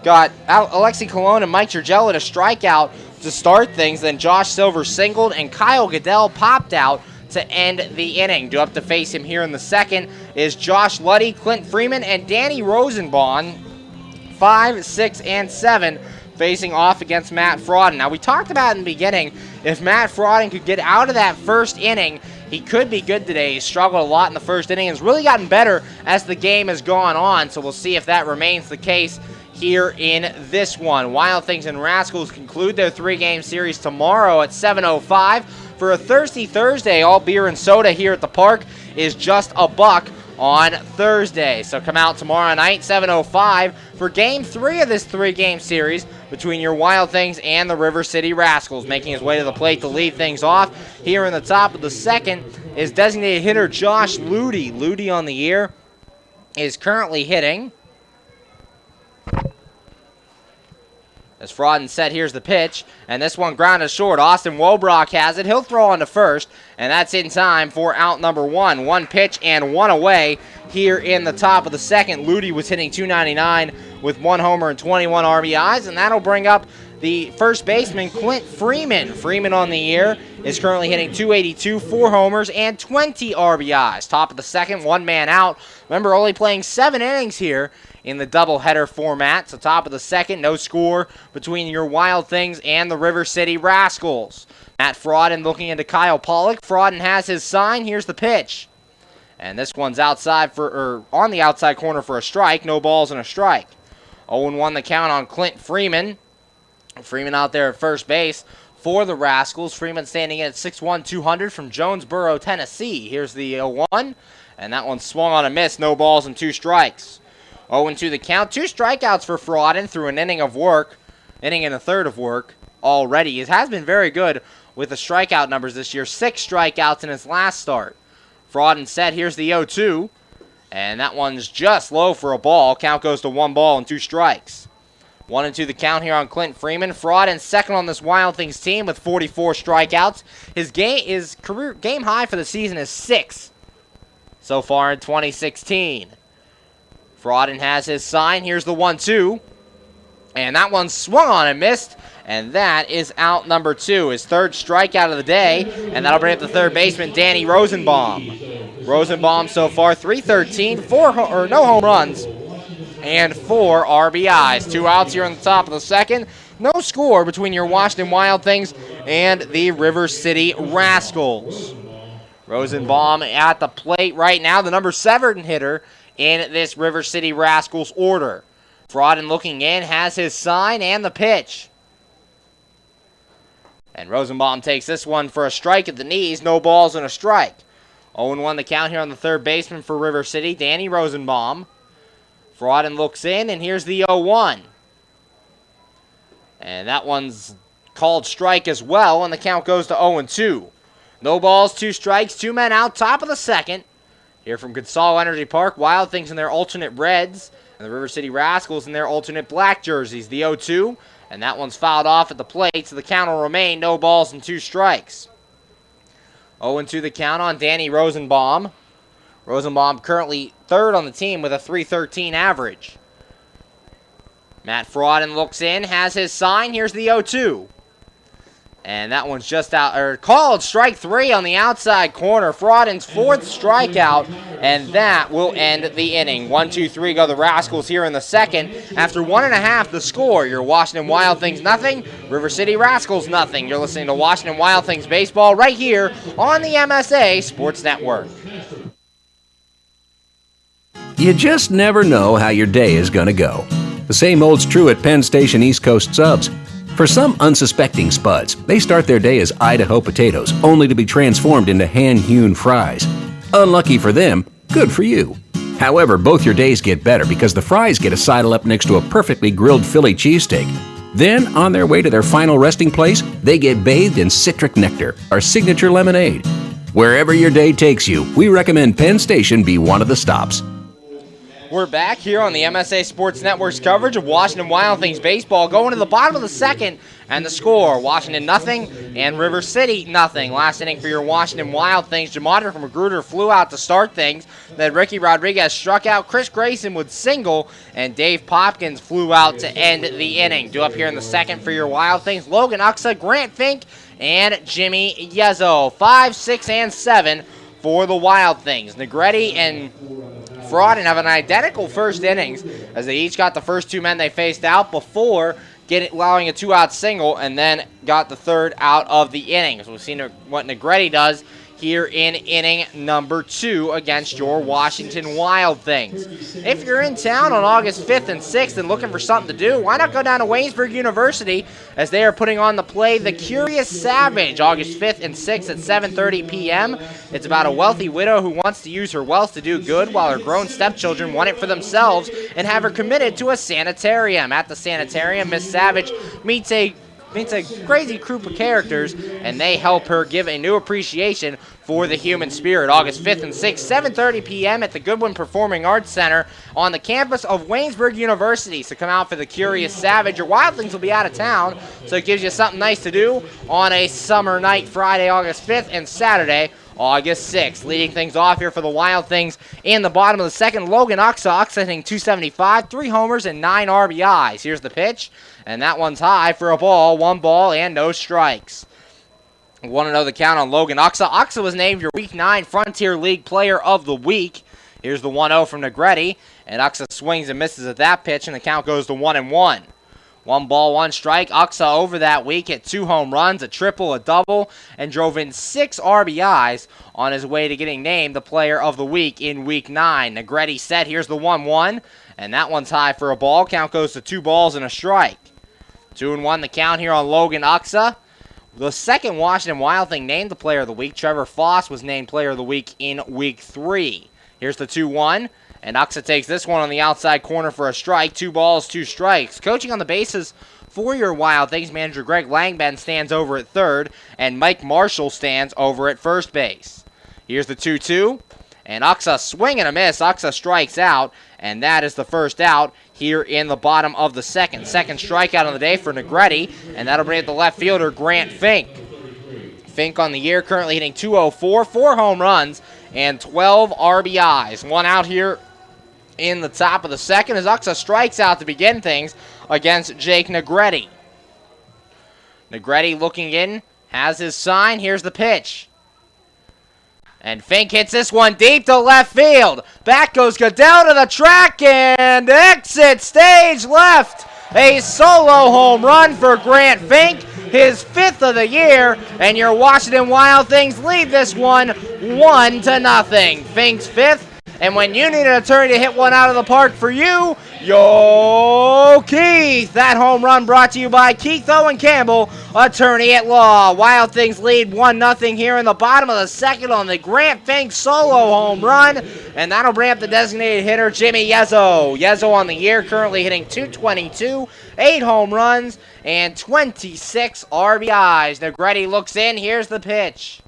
got Alexi Colon and Mike Gergello to strike out to start things. Then Josh Silver singled, and Kyle Goodell popped out to end the inning. Due up to face him here in the second is Josh Luddy, Clint Freeman, and Danny Rosenbaum. 5, 6, and 7 facing off against Matt Frauden. Now, we talked about in the beginning, if Matt Frauden could get out of that first inning, he could be good today. He struggled a lot in the first inning and has really gotten better as the game has gone on, so we'll see if that remains the case here in this one. Wild Things and Rascals conclude their 3-game series tomorrow at 7:05. For a thirsty Thursday, all beer and soda here at the park is just $1 on Thursday. So come out tomorrow night, 7:05, for Game 3 of this 3-game series between your Wild Things and the River City Rascals. Making his way to the plate to lead things off here in the top of the second is designated hitter Josh Ludy. Ludy on the year is currently hitting. As Frauden set, here's the pitch, and this one grounded short. Austin Wobrock has it. He'll throw on to first, and that's in time for out number 1. 1 pitch and 1 away here in the top of the second. Ludy was hitting .299 with 1 homer and 21 RBIs, and that'll bring up the first baseman, Clint Freeman. Freeman on the year is currently hitting .282, 4 homers, and 20 RBIs. Top of the second, 1 man out. Remember, only playing 7 innings here in the doubleheader format. So top of the second, no score between your Wild Things and the River City Rascals. Matt Frauden looking into Kyle Pollock. Frauden has his sign. Here's the pitch. And this one's outside on the outside corner for a strike. No balls and a strike. 0-1 the count on Clint Freeman. Freeman out there at first base for the Rascals. Freeman standing in at 6'1", 200 from Jonesboro, Tennessee. Here's the 0-1, and that one swung on a miss. No balls and 2 strikes. 0-2 the count. 2 strikeouts for Frauden through an inning and a third of work already. He has been very good with the strikeout numbers this year. 6 strikeouts in his last start. Frauden set. Here's the 0-2, and that one's just low for a ball. Count goes to 1 ball and 2 strikes. 1-2 the count here on Clint Freeman. Frauden second on this Wild Things team with 44 strikeouts. His career game high for the season is 6 so far in 2016. Frauden has his sign. Here's the 1-2. And that one swung on and missed. And that is out number 2. His 3rd strikeout of the day. And that'll bring up the third baseman, Danny Rosenbaum. Rosenbaum so far 313, no home runs, and 4 RBIs. 2 outs here on the top of the second. No score between your Washington Wild Things and the River City Rascals. Rosenbaum at the plate right now, the number 7 hitter in this River City Rascals order. Frauden looking in, has his sign and the pitch. And Rosenbaum takes this one for a strike at the knees, no balls and a strike. 0-1 the count here on the third baseman for River City, Danny Rosenbaum. Frauden looks in, and here's the 0-1. And that one's called strike as well, and the count goes to 0-2. No balls, 2 strikes, 2 men out, top of the second. Here from Consol Energy Park, Wild Things in their alternate reds, and the River City Rascals in their alternate black jerseys. The 0-2, and that one's fouled off at the plate, so the count will remain no balls and 2 strikes. 0-2 the count on Danny Rosenbaum. Rosenbaum currently third on the team with a .313 average. Matt Frauden looks in, has his sign. Here's the 0-2. And that one's just out, called strike 3 on the outside corner. Frauden's 4th strikeout, and that will end the inning. 1-2-3 go the Rascals here in the second. After 1.5, the score. Your Washington Wild Things nothing, River City Rascals nothing. You're listening to Washington Wild Things baseball right here on the MSA Sports Network. You just never know how your day is going to go. The same holds true at Penn Station East Coast Subs. For some unsuspecting spuds, they start their day as Idaho potatoes, only to be transformed into hand-hewn fries. Unlucky for them, good for you. However, both your days get better because the fries get a sidle up next to a perfectly grilled Philly cheesesteak. Then, on their way to their final resting place, they get bathed in citric nectar, our signature lemonade. Wherever your day takes you, we recommend Penn Station be one of the stops. We're back here on the MSA Sports Network's coverage of Washington Wild Things baseball, going to the bottom of the second, and the score, Washington nothing and River City nothing. Last inning for your Washington Wild Things, Jamadra from Magruder flew out to start things, then Ricky Rodriguez struck out, Chris Grayson would single, and Dave Popkins flew out to end the inning. Due up here in the second for your Wild Things, Logan Uxa, Grant Fink, and Jimmy Yezzo. 5, 6, and 7 for the Wild Things. Negretti and Frauden have an identical first innings as they each got the first 2 men they faced out before allowing a 2-out single and then got the 3rd out of the inning. So we've seen what Negretti does here in inning number 2 against your Washington Wild Things. If you're in town on August 5th and 6th and looking for something to do, why not go down to Waynesburg University as they are putting on the play The Curious Savage, August 5th and 6th at 7:30 p.m. It's about a wealthy widow who wants to use her wealth to do good while her grown stepchildren want it for themselves and have her committed to a sanitarium. At the sanitarium, Miss Savage meets a crazy group of characters, and they help her give a new appreciation for the human spirit. August 5th and 6th, 7:30 p.m. at the Goodwin Performing Arts Center on the campus of Waynesburg University. So come out for The Curious Savage. Your Wild Things will be out of town, so it gives you something nice to do on a summer night, Friday, August 5th, and Saturday, August 6th. Leading things off here for the Wild Things in the bottom of the second, Logan Uxa. Uxa hitting .275, 3 homers, and 9 RBIs. Here's the pitch, and that one's high for a ball. 1 ball and no strikes. 1-0 the count on Logan Uxa. Uxa was named your Week 9 Frontier League Player of the Week. Here's the 1-0 from Negretti, and Uxa swings and misses at that pitch, and the count goes to 1-1. 1 ball, 1 strike. Uxa over that week hit 2 home runs, a triple, a double, and drove in 6 RBIs on his way to getting named the Player of the Week in Week 9. Negretti set. Here's the 1-1, and that one's high for a ball. Count goes to 2 balls and a strike. 2-1 the count here on Logan Uxa. The second Washington Wild Thing named the Player of the Week. Trevor Foss was named Player of the Week in Week 3. Here's the 2-1. And Uxa takes this one on the outside corner for a strike. 2 balls, 2 strikes. Coaching on the bases for your Wild Things, manager Greg Langben stands over at third, and Mike Marshall stands over at first base. Here's the 2-2, and Uxa swing and a miss. Uxa strikes out, and that is the first out here in the bottom of the second. Second strikeout of the day for Negretti, and that'll bring it the left fielder, Grant Fink. Fink on the year currently hitting .204, 4 home runs, and 12 RBIs. 1 out here in the top of the second as Uxa strikes out to begin things against Jake Negretti. Negretti looking in, has his sign. Here's the pitch. And Fink hits this one deep to left field. Back goes Goodell to the track and exit stage left. A solo home run for Grant Fink, his 5th of the year, and your Washington Wild Things lead this one 1-0. Fink's 5th, and when you need an attorney to hit one out of the park for you, yo Keith. That home run brought to you by Keith Owen Campbell, attorney at law. Wild Things lead 1-0 here in the bottom of the second on the Grant Fink solo home run, and that'll bring up the designated hitter, Jimmy Yezzo. Yezzo on the year currently hitting .222, 8 home runs, and 26 RBIs. Negretti looks in. Here's the pitch.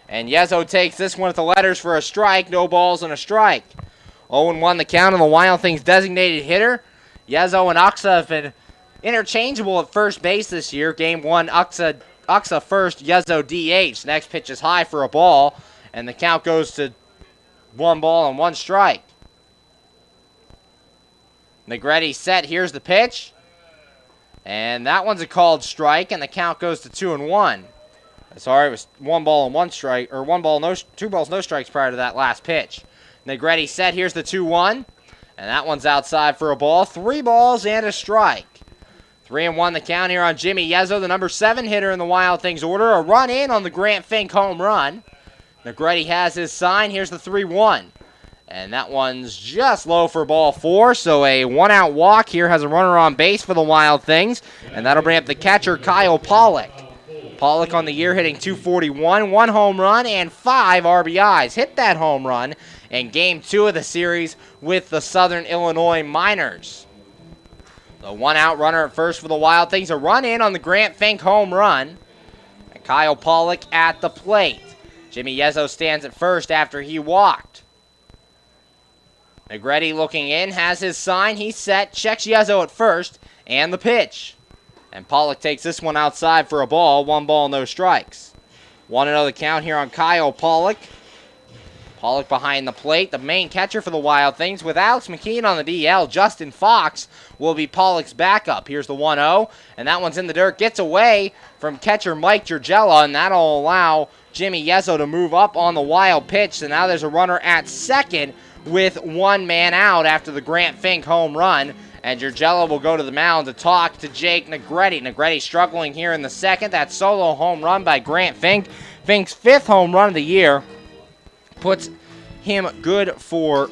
And Yezzo takes this one with the letters for a strike. No balls and a strike. 0-1 the count on the Wild Things designated hitter. Yezzo and Uxa have been interchangeable at first base this year. Game 1, Uxa first, Yezzo DH. Next pitch is high for a ball, and the count goes to 1 ball and 1 strike. Negretti set. Here's the pitch. And that one's a called strike, and the count goes to 2-1. Sorry, it was 1 ball and 1 strike, or 2 balls, no strikes prior to that last pitch. Negretti set. Here's the 2-1, and that one's outside for a ball. 3 balls and a strike. 3-1 the count here on Jimmy Yezzo, the number 7 hitter in the Wild Things order. A run in on the Grant Fink home run. Negretti has his sign. Here's the 3-1, and that one's just low for ball 4. So a 1-out walk here, has a runner on base for the Wild Things, and that'll bring up the catcher Kyle Pollock. Pollock on the year hitting .241, 1 home run, and 5 RBIs. Hit that home run in Game 2 of the series with the Southern Illinois Miners. The 1-out runner at first for the Wild Things. A run in on the Grant Fink home run. And Kyle Pollock at the plate. Jimmy Yezzo stands at first after he walked. Negretti looking in, has his sign. He's set, checks Yezzo at first, and the pitch. And Pollock takes this one outside for a ball. 1 ball, no strikes. 1-0 the count here on Kyle Pollock. Pollock behind the plate, the main catcher for the Wild Things. With Alex McKeon on the DL, Justin Fox will be Pollock's backup. Here's the 1-0, and that one's in the dirt. Gets away from catcher Mike Giurgella, and that'll allow Jimmy Yezzo to move up on the wild pitch. So now there's a runner at second with 1 man out after the Grant Fink home run. And Giurgella will go to the mound to talk to Jake Negretti. Negretti struggling here in the second. That solo home run by Grant Fink. Fink's 5th home run of the year puts him good for,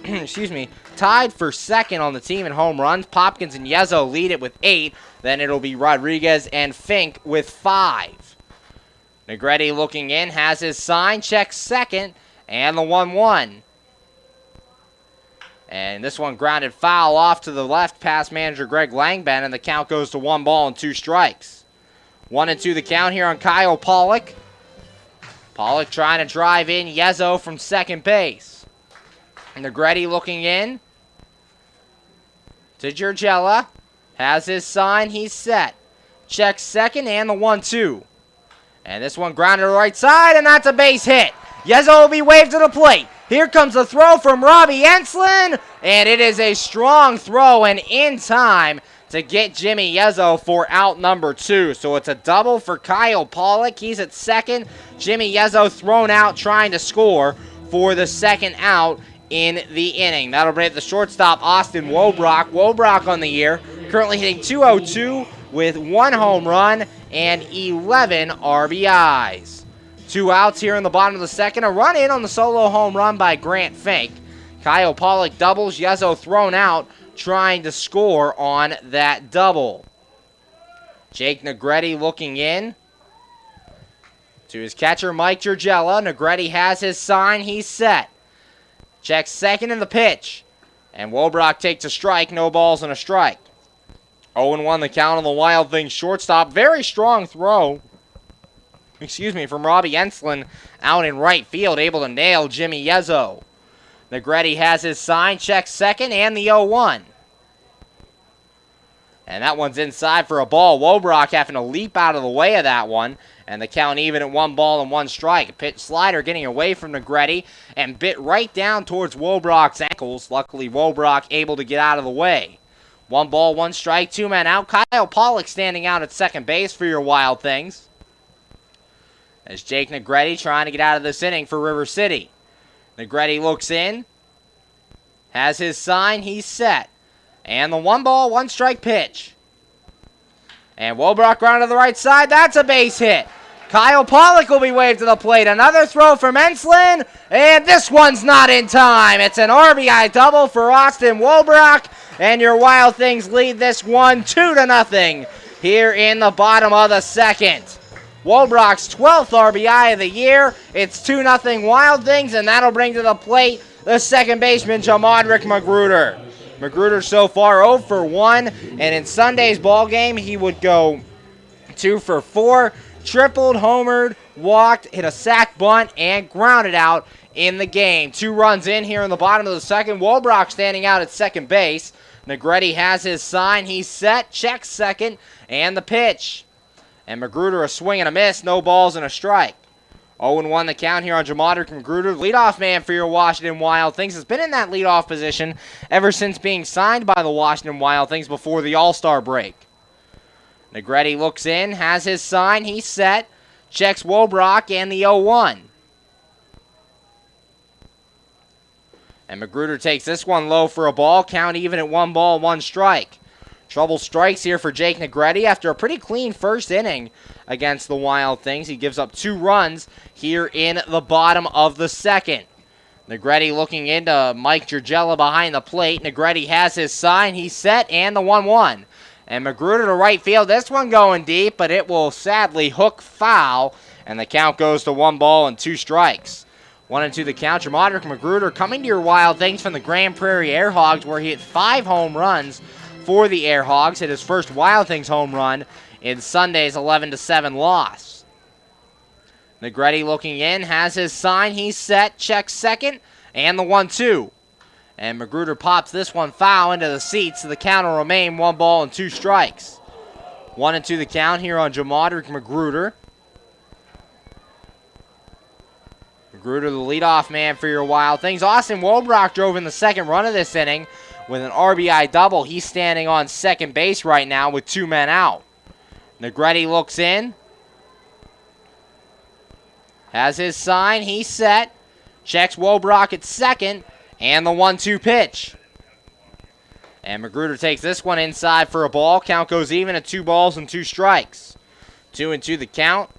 tied for second on the team in home runs. Popkins and Yezzo lead it with 8. Then it'll be Rodriguez and Fink with 5. Negretti looking in, has his sign, checks second, and the 1-1. And this one grounded foul off to the left past manager Greg Langben, and the count goes to 1 ball and 2 strikes. 1-2 the count here on Kyle Pollock. Pollock trying to drive in Yezzo from second base. Negretti looking in to Giurgella. Has his sign, he's set. Checks second and the 1-2. And this one grounded to the right side, and that's a base hit. Yezzo will be waved to the plate. Here comes the throw from Robbie Enslin, and it is a strong throw and in time to get Jimmy Yezzo for out number 2. So it's a double for Kyle Pollock. He's at second. Jimmy Yezzo thrown out trying to score for the second out in the inning. That'll bring up the shortstop, Austin Wobrock. Wobrock on the year, currently hitting .202 with 1 home run and 11 RBIs. 2 outs here in the bottom of the second. A run in on the solo home run by Grant Fink. Kyle Pollock doubles. Yezzo thrown out, trying to score on that double. Jake Negretti looking in to his catcher, Mike Giurgella. Negretti has his sign. He's set. Checks second in the pitch. And Wobrock takes a strike. No balls and a strike. 0-1 the count on the Wild Things shortstop. Very strong throw. From Robbie Enslin out in right field, able to nail Jimmy Yezzo. Negretti has his sign, checks second, and the 0-1. And that one's inside for a ball. Wobrock having to leap out of the way of that one. And the count even at 1 ball and 1 strike. A pitch slider getting away from Negretti and bit right down towards Wobrock's ankles. Luckily, Wobrock able to get out of the way. 1 ball, 1 strike, 2 men out. Kyle Pollock standing out at second base for your Wild Things. as Jake Negretti trying to get out of this inning for River City. Negretti looks in, has his sign, he's set. And the 1-1 pitch. And Wolbrock round to the right side, that's a base hit. Kyle Pollock will be waved to the plate. Another throw from Enslin, and this one's not in time. It's an RBI double for Austin Wolbrock, and your Wild Things lead this one 2-0 here in the bottom of the second. Wolbrock's 12th RBI of the year. It's 2-0 Wild Things, and that'll bring to the plate the second baseman, Jamadrick Magruder. Magruder so far 0 for 1, and in Sunday's ball game, he would go 2 for 4. Tripled, homered, walked, hit a sac bunt, and grounded out in the game. 2 runs in here in the bottom of the second. Wolbrock standing out at second base. Negretti has his sign. He's set, checks second, and the pitch. And Magruder a swing and a miss. No balls and a strike. 0-1 the count here on Jamadrick Magruder. Leadoff man for your Washington Wild Things. Has been in that leadoff position ever since being signed by the Washington Wild Things before the All-Star break. Negretti looks in, has his sign, he's set, checks Wolbrock and the 0-1. And Magruder takes this one low for a ball, count even at 1 strike. Trouble strikes here for Jake Negretti after a pretty clean first inning against the Wild Things. He gives up 2 runs here in the bottom of the second. Negretti looking into Mike Gergella behind the plate. Negretti has his sign, he's set, and the 1-1. And Magruder to right field. This one going deep, but it will sadly hook foul. And the count goes to 1 strikes. 1-2 the count. Jamadrick Magruder coming to your Wild Things from the Grand Prairie Airhogs, where he hit 5 home runs for the Airhogs. Hit his first Wild Things home run in Sunday's 11-7 loss. Negretti looking in, has his sign. He's set, checks second, and the 1-2. And Magruder pops this one foul into the seats, so the count will remain 1 strikes. 1-2 the count here on Jamadrick Magruder. Magruder, the leadoff man for your Wild Things. Austin Wolbrock drove in the second run of this inning with an RBI double. He's standing on second base right now with 2 men out. Negretti looks in. Has his sign, he's set. Checks Wolbrock at second. And the 1-2 pitch. And Magruder takes this one inside for a ball. Count goes even at 2 strikes. 2-2 the count.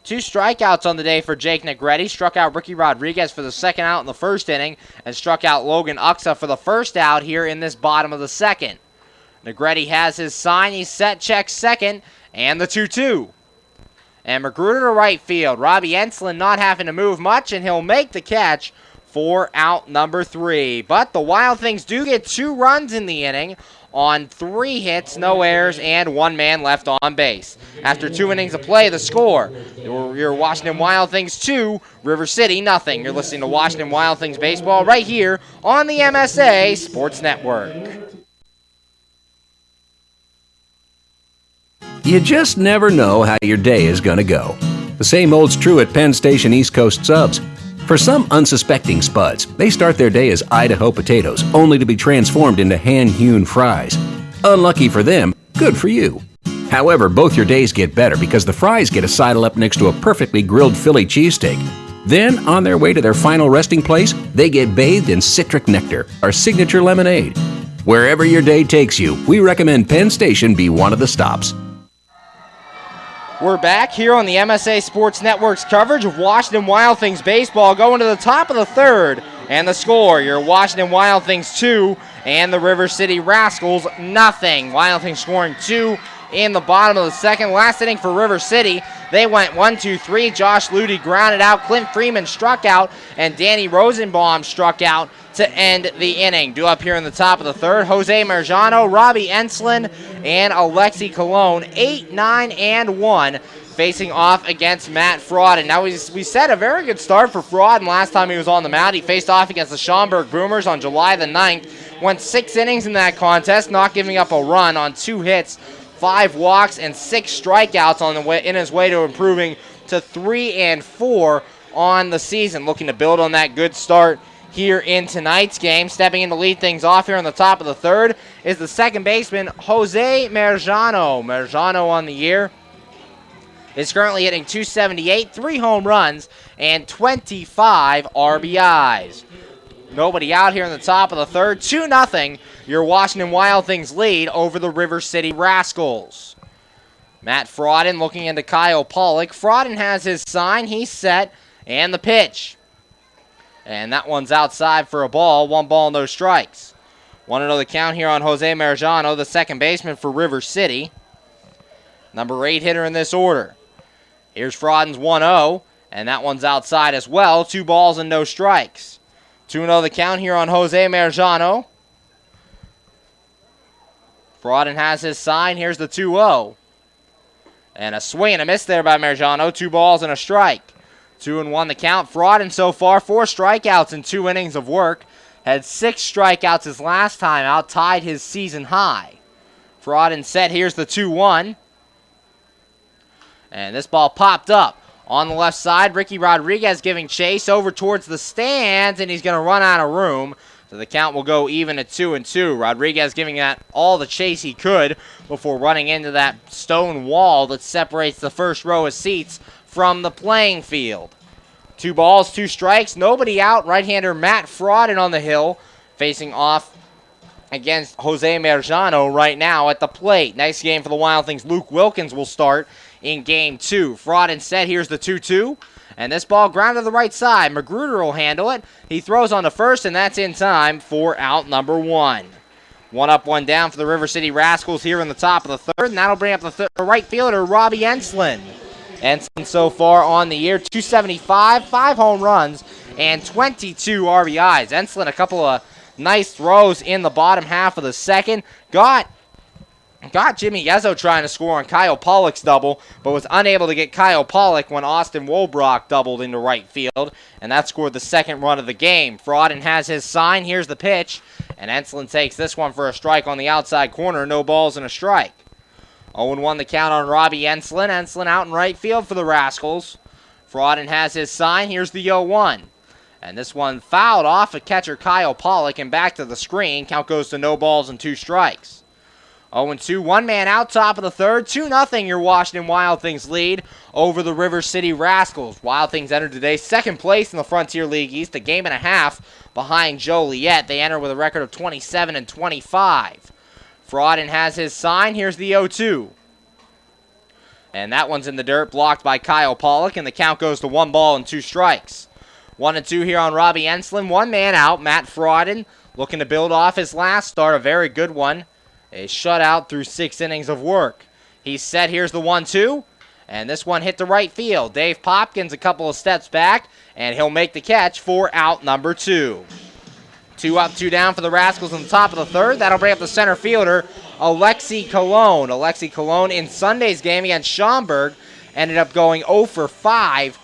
2 strikeouts on the day for Jake Negretti. Struck out Ricky Rodriguez for the second out in the first inning, and struck out Logan Uxa for the first out here in this bottom of the second. Negretti has his sign. He's set, checks second, and the 2-2. And Magruder to right field. Robbie Enslin not having to move much, and he'll make the catch for out number 3. But the Wild Things do get 2 runs in the inning on 3 hits, no errors, and 1 man left on base. After 2 innings of play, the score, your Washington Wild Things 2, River City nothing. You're listening to Washington Wild Things baseball right here on the MSA Sports Network. You just never know how your day is going to go. The same holds true at Penn Station East Coast Subs. For some unsuspecting spuds, they start their day as Idaho potatoes, only to be transformed into hand-hewn fries. Unlucky for them, good for you. However, both your days get better because the fries get to sidle up next to a perfectly grilled Philly cheesesteak. Then, on their way to their final resting place, they get bathed in citric nectar, our signature lemonade. Wherever your day takes you, we recommend Penn Station be one of the stops. We're back here on the MSA Sports Network's coverage of Washington Wild Things baseball, going to the top of the third, and the score, your Washington Wild Things 2 and the River City Rascals nothing. Wild Things scoring 2 in the bottom of the second. Last inning for River City, they went 1-2-3. Josh Ludy grounded out, Clint Freeman struck out, and Danny Rosenbaum struck out to end the inning. Due up here in the top of the third, Jose Marjano, Robbie Enslin, and Alexi Colon, 8, 9, and 1, facing off against Matt Fraud. And now we said a very good start for Fraud, and last time he was on the mound, he faced off against the Schaumburg Boomers on July the 9th. Went 6 innings in that contest, not giving up a run on 2 hits, 5 walks, and 6 strikeouts on the way in his way to improving to 3-4 on the season. Looking to build on that good start here in tonight's game. Stepping in to lead things off here on the top of the third is the second baseman, Jose Marjano. Marjano on the year is currently hitting .278, 3 home runs, and 25 RBIs. Nobody out here in the top of the third. 2-0, your Washington Wild Things lead over the River City Rascals. Matt Frodden looking into Kyle Pollock. Frodden has his sign. He's set. And the pitch. And that one's outside for a ball. 1 ball, no strikes. 1-0 the count here on Jose Marjano, the second baseman for River City. Number 8 hitter in this order. Here's Frodden's 1-0. And that one's outside as well. 2 balls and no strikes. 2-0 the count here on Jose Marjano. Frodden has his sign. Here's the 2-0. And a swing and a miss there by Marjano. 2 balls and a strike. 2-1 the count. Frodden so far 4 strikeouts in 2 innings of work. Had 6 strikeouts his last time out. Tied his season high. Frodden set. Here's the 2-1. And this ball popped up. On the left side, Ricky Rodriguez giving chase over towards the stands. And he's going to run out of room. So the count will go even at 2-2. Rodriguez giving that all the chase he could before running into that stone wall that separates the first row of seats from the playing field. 2 balls, 2 strikes, nobody out. Right-hander Matt Frodden on the hill facing off against Jose Marjano right now at the plate. Nice game for the Wild Things. Luke Wilkins will start in game 2. Frodden set. Here's the 2-2. And this ball grounded to the right side. Magruder will handle it. He throws on to first, and that's in time for out number 1. 1 up, 1 down for the River City Rascals here in the top of the third, and that'll bring up the right fielder, Robbie Enslin. Enslin so far on the year, .275, 5 home runs, and 22 RBIs. Enslin, a couple of nice throws in the bottom half of the second. Got Jimmy Yezzo trying to score on Kyle Pollock's double, but was unable to get Kyle Pollock when Austin Wolbrock doubled into right field, and that scored the second run of the game. Frodden has his sign. Here's the pitch, and Enslin takes this one for a strike on the outside corner. No balls and a strike. 0-1 the count on Robbie Enslin. Enslin out in right field for the Rascals. Frodden has his sign. Here's the 0-1. And this one fouled off at catcher Kyle Pollock and back to the screen. Count goes to no balls and 2 strikes. 0-2, 1 man out, top of the third. 2-0 your Washington Wild Things lead over the River City Rascals. Wild Things enter today second place in the Frontier League East, a game and a half behind Joliet. They enter with a record of 27-25. Frodden has his sign. Here's the 0-2. And that one's in the dirt, blocked by Kyle Pollock, and the count goes to 1 ball and 2 strikes. 1-2 here on Robbie Enslin. 1 man out, Matt Frodden, looking to build off his last start, a very good one. A shutout through 6 innings of work. He's set. Here's the 1-2. And this one hit the right field. Dave Popkins a couple of steps back, and he'll make the catch for out number 2. 2 up, 2 down for the Rascals in the top of the third. That'll bring up the center fielder, Alexi Colon. Alexi Colon in Sunday's game against Schaumburg ended up going 0 for 5.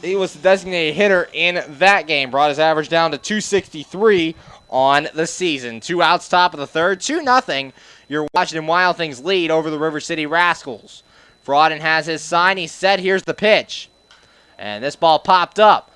He was the designated hitter in that game. Brought his average down to .263 on the season. 2 outs, top of the third. 2-0 your Washington Wild Things lead over the River City Rascals. Frodden has his sign. He's set. Here's the pitch. And this ball popped up.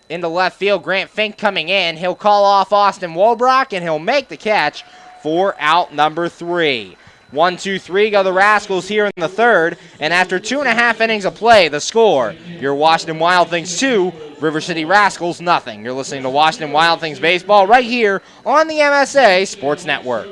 Into left field, Grant Fink coming in. He'll call off Austin Wolbrock, and he'll make the catch for out number 3. 1-2-3 go the Rascals here in the third, and after 2.5 innings of play, the score, your Washington Wild Things 2, River City Rascals nothing. You're listening to Washington Wild Things Baseball right here on the MSA Sports Network.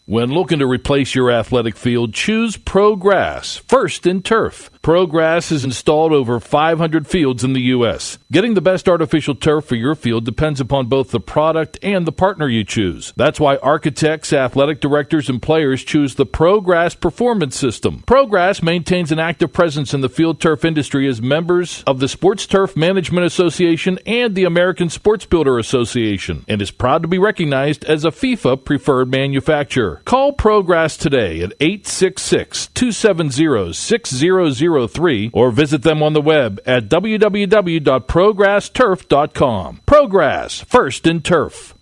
When looking to replace your athletic field, choose ProGrass, first in turf. ProGrass has installed over 500 fields in the U.S. Getting the best artificial turf for your field depends upon both the product and the partner you choose. That's why architects, athletic directors, and players choose the ProGrass Performance System. ProGrass maintains an active presence in the field turf industry as members of the Sports Turf Management Association and the American Sports Builder Association, and is proud to be recognized as a FIFA preferred manufacturer. Call ProGrass today at 866-270-6003 or visit them on the web at www.progressturf.com. ProGrass, first in turf.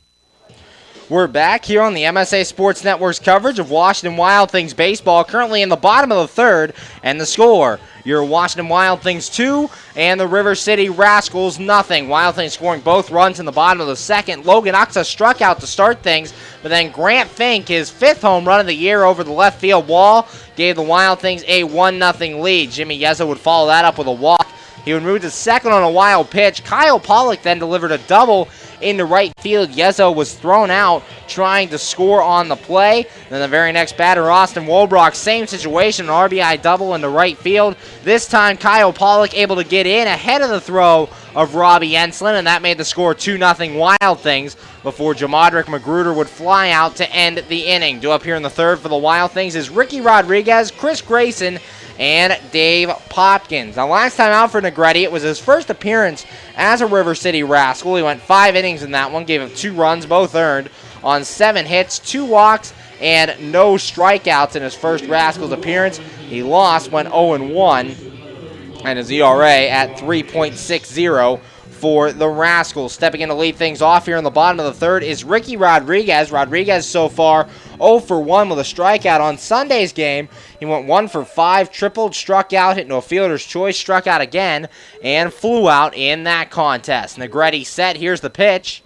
We're back here on the MSA Sports Network's coverage of Washington Wild Things baseball, currently in the bottom of the third, and the score, your Washington Wild Things 2 and the River City Rascals nothing. Wild Things scoring both runs in the bottom of the second. Logan Uxa struck out to start things, but then Grant Fink, his 5th home run of the year over the left field wall, gave the Wild Things a 1-0 lead. Jimmy Yeza would follow that up with a walk. He would move to second on a wild pitch. Kyle Pollock then delivered a double into right field. Yezzo was thrown out trying to score on the play. Then the very next batter, Austin Wolbrock, same situation, an RBI double into right field. This time, Kyle Pollock able to get in ahead of the throw of Robbie Enslin, and that made the score 2-0 Wild Things before Jamadrick Magruder would fly out to end the inning. Due up here in the third for the Wild Things is Ricky Rodriguez, Chris Grayson, and Dave Popkins. Now, last time out for Negretti, it was his first appearance as a River City Rascal. He went 5 innings in that one, gave him 2 runs, both earned, on 7 hits, 2 walks, and no strikeouts in his first Rascals appearance. He lost, went 0-1, and his ERA at 3.60 for the Rascals. Stepping in to lead things off here in the bottom of the third is Ricky Rodriguez. Rodriguez so far 0-for-1 with a strikeout. On Sunday's game, he went 1-for-5, tripled, struck out, hit no fielder's choice, struck out again, and flew out in that contest. Negretti set, here's the pitch.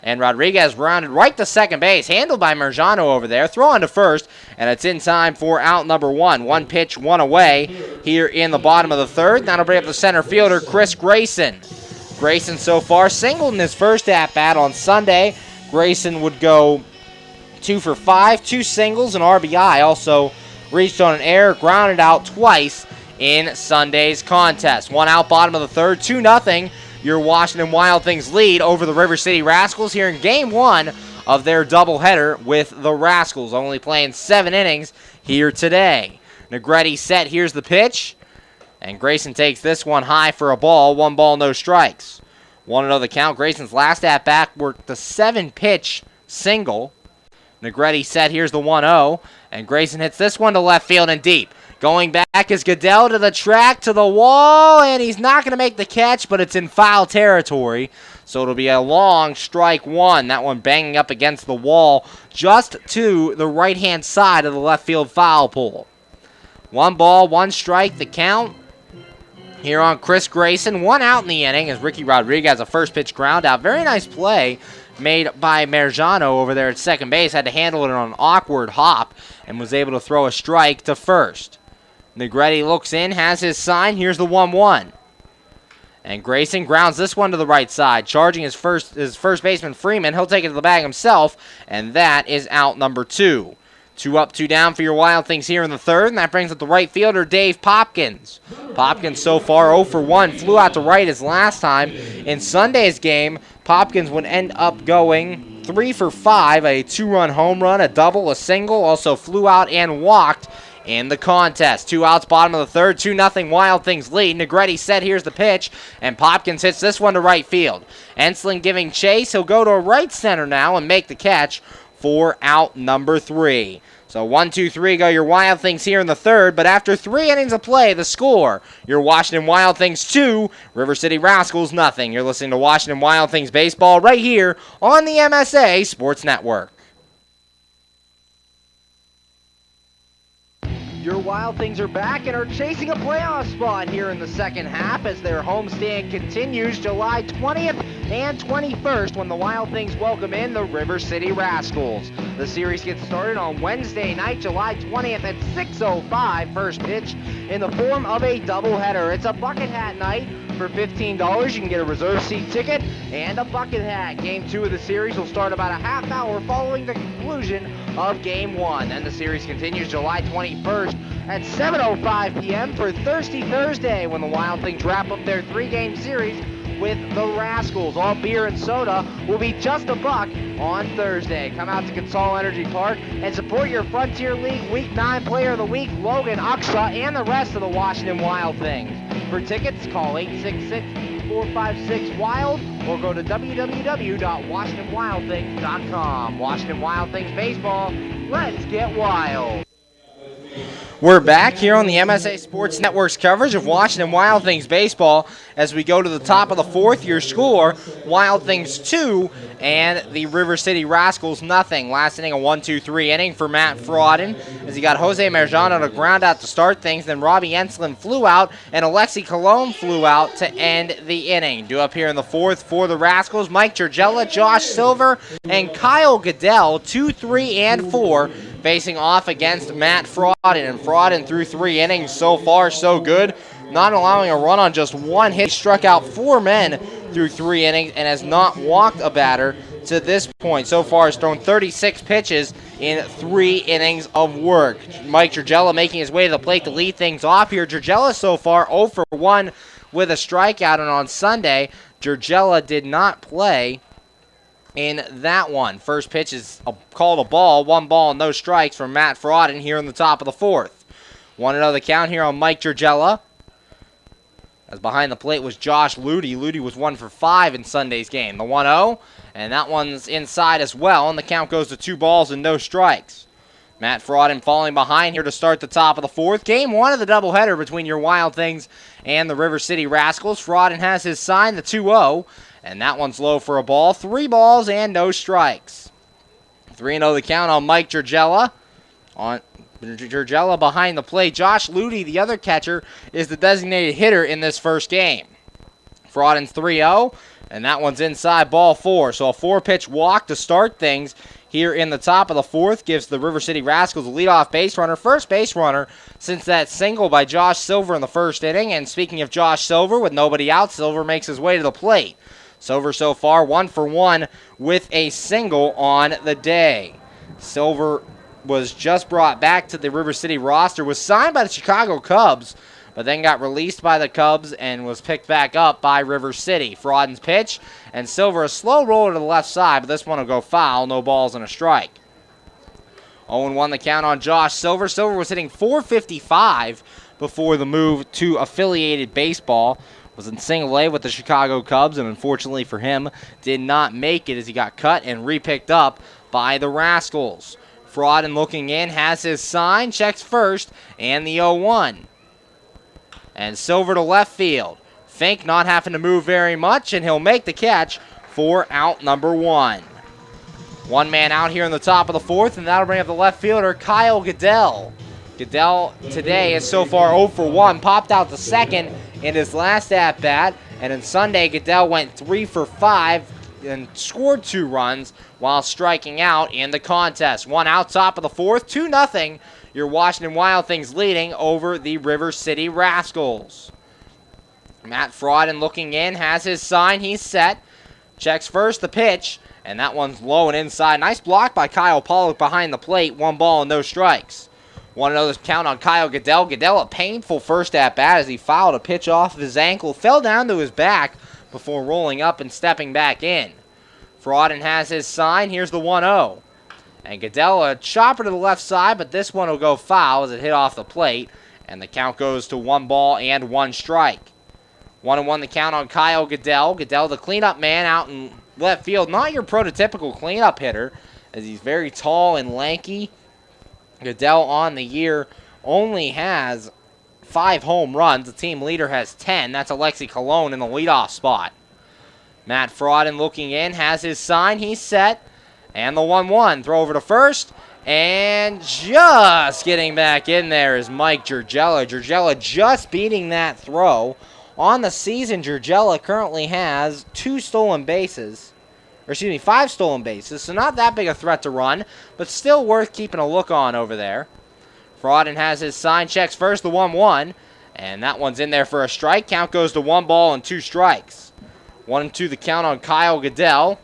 And Rodriguez rounded right to second base, handled by Merjano over there. Throw on to first, and it's in time for out number 1. 1 pitch, 1 away here in the bottom of the third. That'll bring up the center fielder, Chris Grayson. Grayson so far singled in his first at-bat on Sunday. Grayson would go 2-for-5, 2 singles, and RBI. Also reached on an error, grounded out twice in Sunday's contest. 1 out, bottom of the third, 2-0. Your Washington Wild Things lead over the River City Rascals here in Game 1 of their doubleheader with the Rascals, only playing 7 innings here today. Negretti set, here's the pitch. And Grayson takes this one high for a ball. 1 ball, no strikes. 1-0 the count. Grayson's last at-bat worked the 7-pitch single. Negretti set, here's the 1-0. And Grayson hits this one to left field and deep. Going back is Goodell to the track, to the wall, and he's not going to make the catch, but it's in foul territory. So it'll be a long strike 1. That one banging up against the wall just to the right-hand side of the left field foul pole. 1 ball, 1 strike, the count here on Chris Grayson. 1 out in the inning as Ricky Rodriguez, a first pitch ground out. Very nice play made by Merjano over there at second base. Had to handle it on an awkward hop and was able to throw a strike to first. Negretti looks in, has his sign. Here's the 1-1. And Grayson grounds this one to the right side, charging his first baseman Freeman. He'll take it to the bag himself, and that is out number 2. 2 up, 2 down for your Wild Things here in the third, and that brings up the right fielder, Dave Popkins. Popkins so far 0-for-1, flew out to right his last time. In Sunday's game, Popkins would end up going 3-for-5, a 2-run home run, a double, a single, also flew out and walked in the contest. 2 outs, bottom of the third, 2-0 Wild Things lead. Negretti set, here's the pitch, and Popkins hits this one to right field. Enslin giving chase, he'll go to right center now and make the catch for out number 3. So 1-2-3 go your Wild Things here in the third, but after 3 innings of play, the score, your Washington Wild Things 2, River City Rascals nothing. You're listening to Washington Wild Things baseball right here on the MSA Sports Network. Your Wild Things are back and are chasing a playoff spot here in the second half as their homestand continues July 20th and 21st when the Wild Things welcome in the River City Rascals. The series gets started on Wednesday night, July 20th at 6:05, first pitch in the form of a doubleheader. It's a bucket hat night. For $15, you can get a reserve seat ticket and a bucket hat. Game 2 of the series will start about a half hour following the conclusion of Game 1. Then the series continues July 21st at 7:05 p.m. for Thirsty Thursday when the Wild Things wrap up their 3-game series with the Rascals. All beer and soda will be just $1 on Thursday. Come out to Consol Energy Park and support your Frontier League Week 9 Player of the Week, Logan Uxa, and the rest of the Washington Wild Things. For tickets, call 866-456-WILD or go to www.washingtonwildthings.com. Washington Wild Things Baseball, let's get wild. We're back here on the MSA Sports Network's coverage of Washington Wild Things baseball as we go to the top of the fourth. Your score, Wild Things 2 and the River City Rascals nothing. Last inning, a 1-2-3 inning for Matt Frauden as he got Jose Marjano to ground out to start things. Then Robbie Enslin flew out and Alexi Colon flew out to end the inning. Due up here in the fourth for the Rascals, Mike Gergella, Josh Silver, and Kyle Goodell, 2, 3, and 4, facing off against Matt Frauden. And Frauden through 3 innings, so far so good, not allowing a run on just one hit. He struck out 4 men through 3 innings and has not walked a batter to this point. So far has thrown 36 pitches in 3 innings of work. Mike Gergella making his way to the plate to lead things off here. Gergella so far 0 for 1 with a strikeout, and on Sunday, Gergella did not play in that one. First pitch is called a ball. 1 ball, no strikes from Matt Frauden here in the top of the fourth. 1-0 the count here on Mike Gergella. As behind the plate was Josh Ludy. Ludy was 1 for 5 in Sunday's game. The 1-0, and that one's inside as well, and the count goes to 2 balls and no strikes. Matt Frauden falling behind here to start the top of the fourth. Game 1 of the doubleheader between your Wild Things and the River City Rascals. Frauden has his sign, the 2-0. And that one's low for a ball. 3 balls and no strikes. 3-0 the count on Mike Gergella. On Gergella behind the plate. Josh Ludy, the other catcher, is the designated hitter in this first game. Frauden's 3-0, and that one's inside, ball 4. So a 4-pitch walk to start things here in the top of the fourth gives the River City Rascals a leadoff base runner, first base runner, since that single by Josh Silver in the first inning. And speaking of Josh Silver, with nobody out, Silver makes his way to the plate. Silver so far 1 for 1 with a single on the day. Silver was just brought back to the River City roster, was signed by the Chicago Cubs, but then got released by the Cubs and was picked back up by River City. Frauden's pitch, and Silver a slow roller to the left side, but this one will go foul, no balls and a strike. 0-1 the count on Josh Silver. Silver was hitting .455 before the move to affiliated baseball. Was in single A with the Chicago Cubs, and unfortunately for him, did not make it as he got cut and repicked up by the Rascals. Frauden looking in, has his sign, checks first, and the 0-1. And Silver to left field. Fink not having to move very much, and he'll make the catch for out number 1. 1 man out here in the top of the fourth, and that'll bring up the left fielder, Kyle Goodell. Goodell today is so far 0 for 1, popped out the second in his last at-bat, and on Sunday, Goodell went 3 for 5 and scored 2 runs while striking out in the contest. 1 out, top of the fourth, 2-0. Your Washington Wild Things leading over the River City Rascals. Matt Frauden looking in, has his sign, he's set. Checks first the pitch, and that one's low and inside. Nice block by Kyle Pollock behind the plate. 1 ball and no strikes. 1-0 count on Kyle Goodell. Goodell a painful first at-bat as he fouled a pitch off of his ankle, fell down to his back before rolling up and stepping back in. Frauden has his sign. Here's the 1-0. And Goodell a chopper to the left side, but this one will go foul as it hit off the plate, and the count goes to 1 ball and 1 strike. 1-1 the count on Kyle Goodell. Goodell the cleanup man out in left field. Not your prototypical cleanup hitter, as he's very tall and lanky. Goodell on the year only has 5 home runs. The team leader has 10. That's Alexi Colon in the leadoff spot. Matt Frauden looking in, has his sign. He's set. And the 1-1. Throw over to first. And just getting back in there is Mike Gergella. Gergella just beating that throw. On the season, Gergella currently has 5 stolen bases. So not that big a threat to run, but still worth keeping a look on over there. Frauden has his sign, checks first, the 1-1, and that one's in there for a strike. Count goes to 1 ball and 2 strikes. 1-2 the count on Kyle Goodell.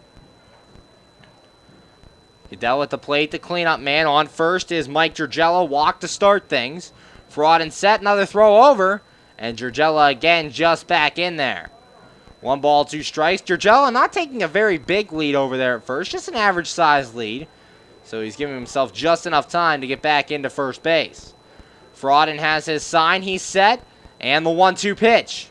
Goodell at the plate, the cleanup man. On first is Mike Gergella, walk to start things. Frauden set, another throw over, and Gergella again just back in there. 1 ball, 2 strikes. Gergella not taking a very big lead over there at first, just an average size lead. So he's giving himself just enough time to get back into first base. Frauden has his sign, he's set, and the 1-2 pitch.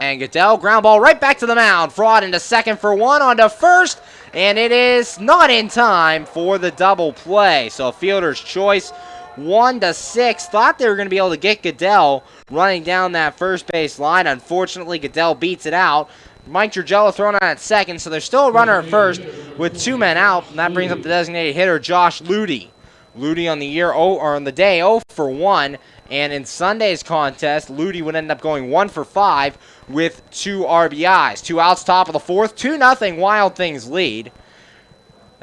And Goodell, ground ball right back to the mound. Frauden to second for 1, on to first, and it is not in time for the double play. So a fielder's choice 1-6. Thought they were going to be able to get Goodell running down that first base line. Unfortunately, Goodell beats it out. Mike Gergello thrown out at second, so there's still a runner at first with 2 men out, and that brings up the designated hitter, Josh Ludy. Ludy on the day 0 for 1, and in Sunday's contest, Ludy would end up going 1 for 5 with 2 RBIs. 2 outs, top of the 4th, 2-0 Wild Things lead.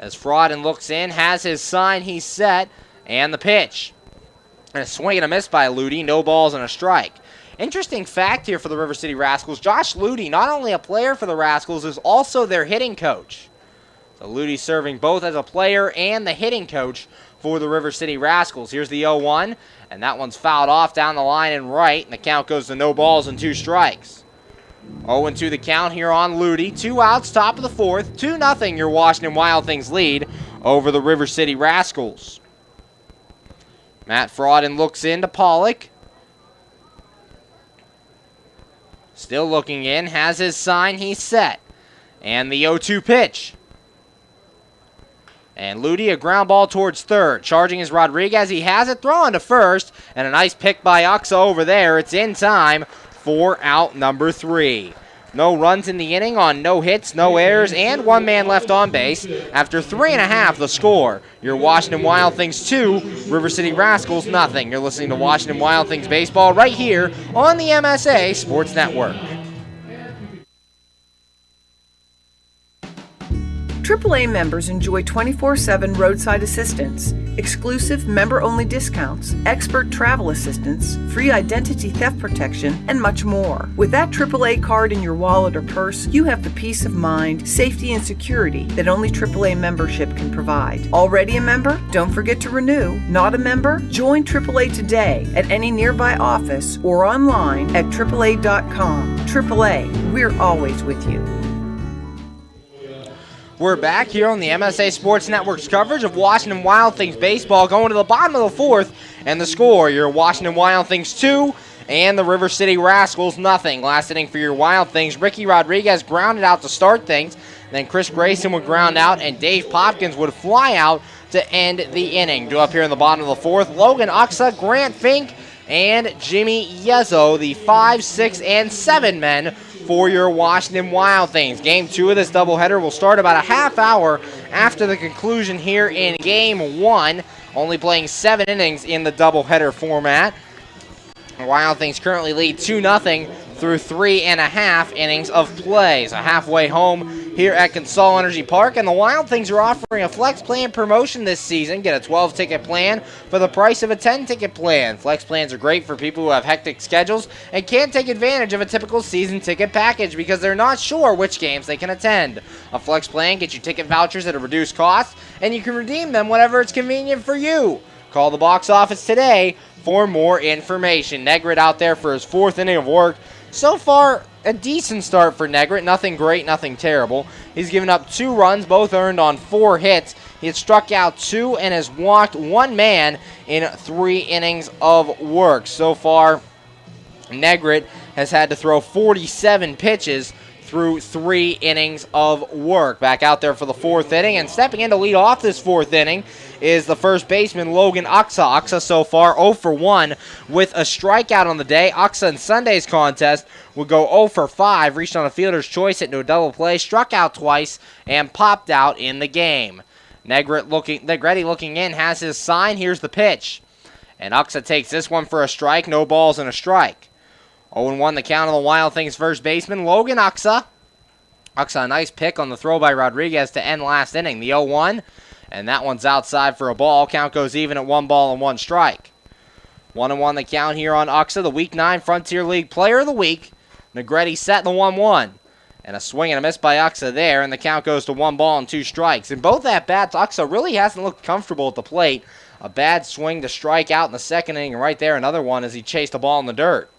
As Frauden looks in, has his sign, he's set, and the pitch. And a swing and a miss by Ludy, no balls and a strike. Interesting fact here for the River City Rascals, Josh Ludy, not only a player for the Rascals, is also their hitting coach. So Ludy serving both as a player and the hitting coach for the River City Rascals. Here's the 0-1, and that one's fouled off down the line and right, and the count goes to no balls and 2 strikes. 0-2 the count here on Ludy. 2 outs, top of the 4th. 2-0 your Washington Wild Things lead over the River City Rascals. Matt Frauden looks into Pollock. Still looking in, has his sign, he's set. And the 0-2 pitch. And Ludy, a ground ball towards third. Charging is Rodriguez, he has it thrown to first. And a nice pick by Uxa over there. It's in time for out number 3. No runs in the inning on no hits, no errors, and 1 man left on base. After 3.5, the score. Your Washington Wild Things 2, River City Rascals nothing. You're listening to Washington Wild Things Baseball right here on the MSA Sports Network. AAA members enjoy 24/7 roadside assistance, exclusive member-only discounts, expert travel assistance, free identity theft protection, and much more. With that AAA card in your wallet or purse, you have the peace of mind, safety, and security that only AAA membership can provide. Already a member? Don't forget to renew. Not a member? Join AAA today at any nearby office or online at AAA.com. AAA, we're always with you. We're back here on the MSA Sports Network's coverage of Washington Wild Things baseball, going to the bottom of the 4th, and the score, your Washington Wild Things 2 and the River City Rascals nothing. Last inning for your Wild Things, Ricky Rodriguez grounded out to start things, then Chris Grayson would ground out, and Dave Popkins would fly out to end the inning. Due up here in the bottom of the 4th, Logan Uxa, Grant Fink, and Jimmy Yezzo, the 5, 6, and 7 men for your Washington Wild Things. Game 2 of this doubleheader will start about a half hour after the conclusion here in Game 1, only playing 7 innings in the doubleheader format. The Wild Things currently lead 2-0 through 3.5 innings of play. So halfway home here at Consol Energy Park, and the Wild Things are offering a flex plan promotion this season. Get a 12-ticket plan for the price of a 10-ticket plan. Flex plans are great for people who have hectic schedules and can't take advantage of a typical season ticket package because they're not sure which games they can attend. A flex plan gets you ticket vouchers at a reduced cost, and you can redeem them whenever it's convenient for you. Call the box office today for more information. Negret out there for his 4th inning of work. So far, a decent start for Negret. Nothing great, nothing terrible. He's given up 2 runs, both earned on 4 hits. He has struck out 2 and has walked 1 man in 3 innings of work. So far, Negret has had to throw 47 pitches through 3 innings of work. Back out there for the 4th inning, and stepping in to lead off this 4th inning is the first baseman, Logan Uxa. Uxa so far 0 for 1 with a strikeout on the day. Uxa in Sunday's contest would go 0 for 5, reached on a fielder's choice into a double play, struck out twice, and popped out in the game. Negretti looking in, has his sign. Here's the pitch. And Uxa takes this one for a strike, no balls and a strike. 0-1 the count of the Wild Things first baseman, Logan Uxa. Uxa, a nice pick on the throw by Rodriguez to end last inning. The 0-1, and that one's outside for a ball. Count goes even at 1 ball and 1 strike. 1-1 the count here on Uxa, the Week 9 Frontier League Player of the Week. Negretti set the 1-1. And a swing and a miss by Uxa there, and the count goes to 1 ball and 2 strikes. In both at-bats, Uxa really hasn't looked comfortable at the plate. A bad swing to strike out in the 2nd inning, and right there another one as he chased a ball in the dirt.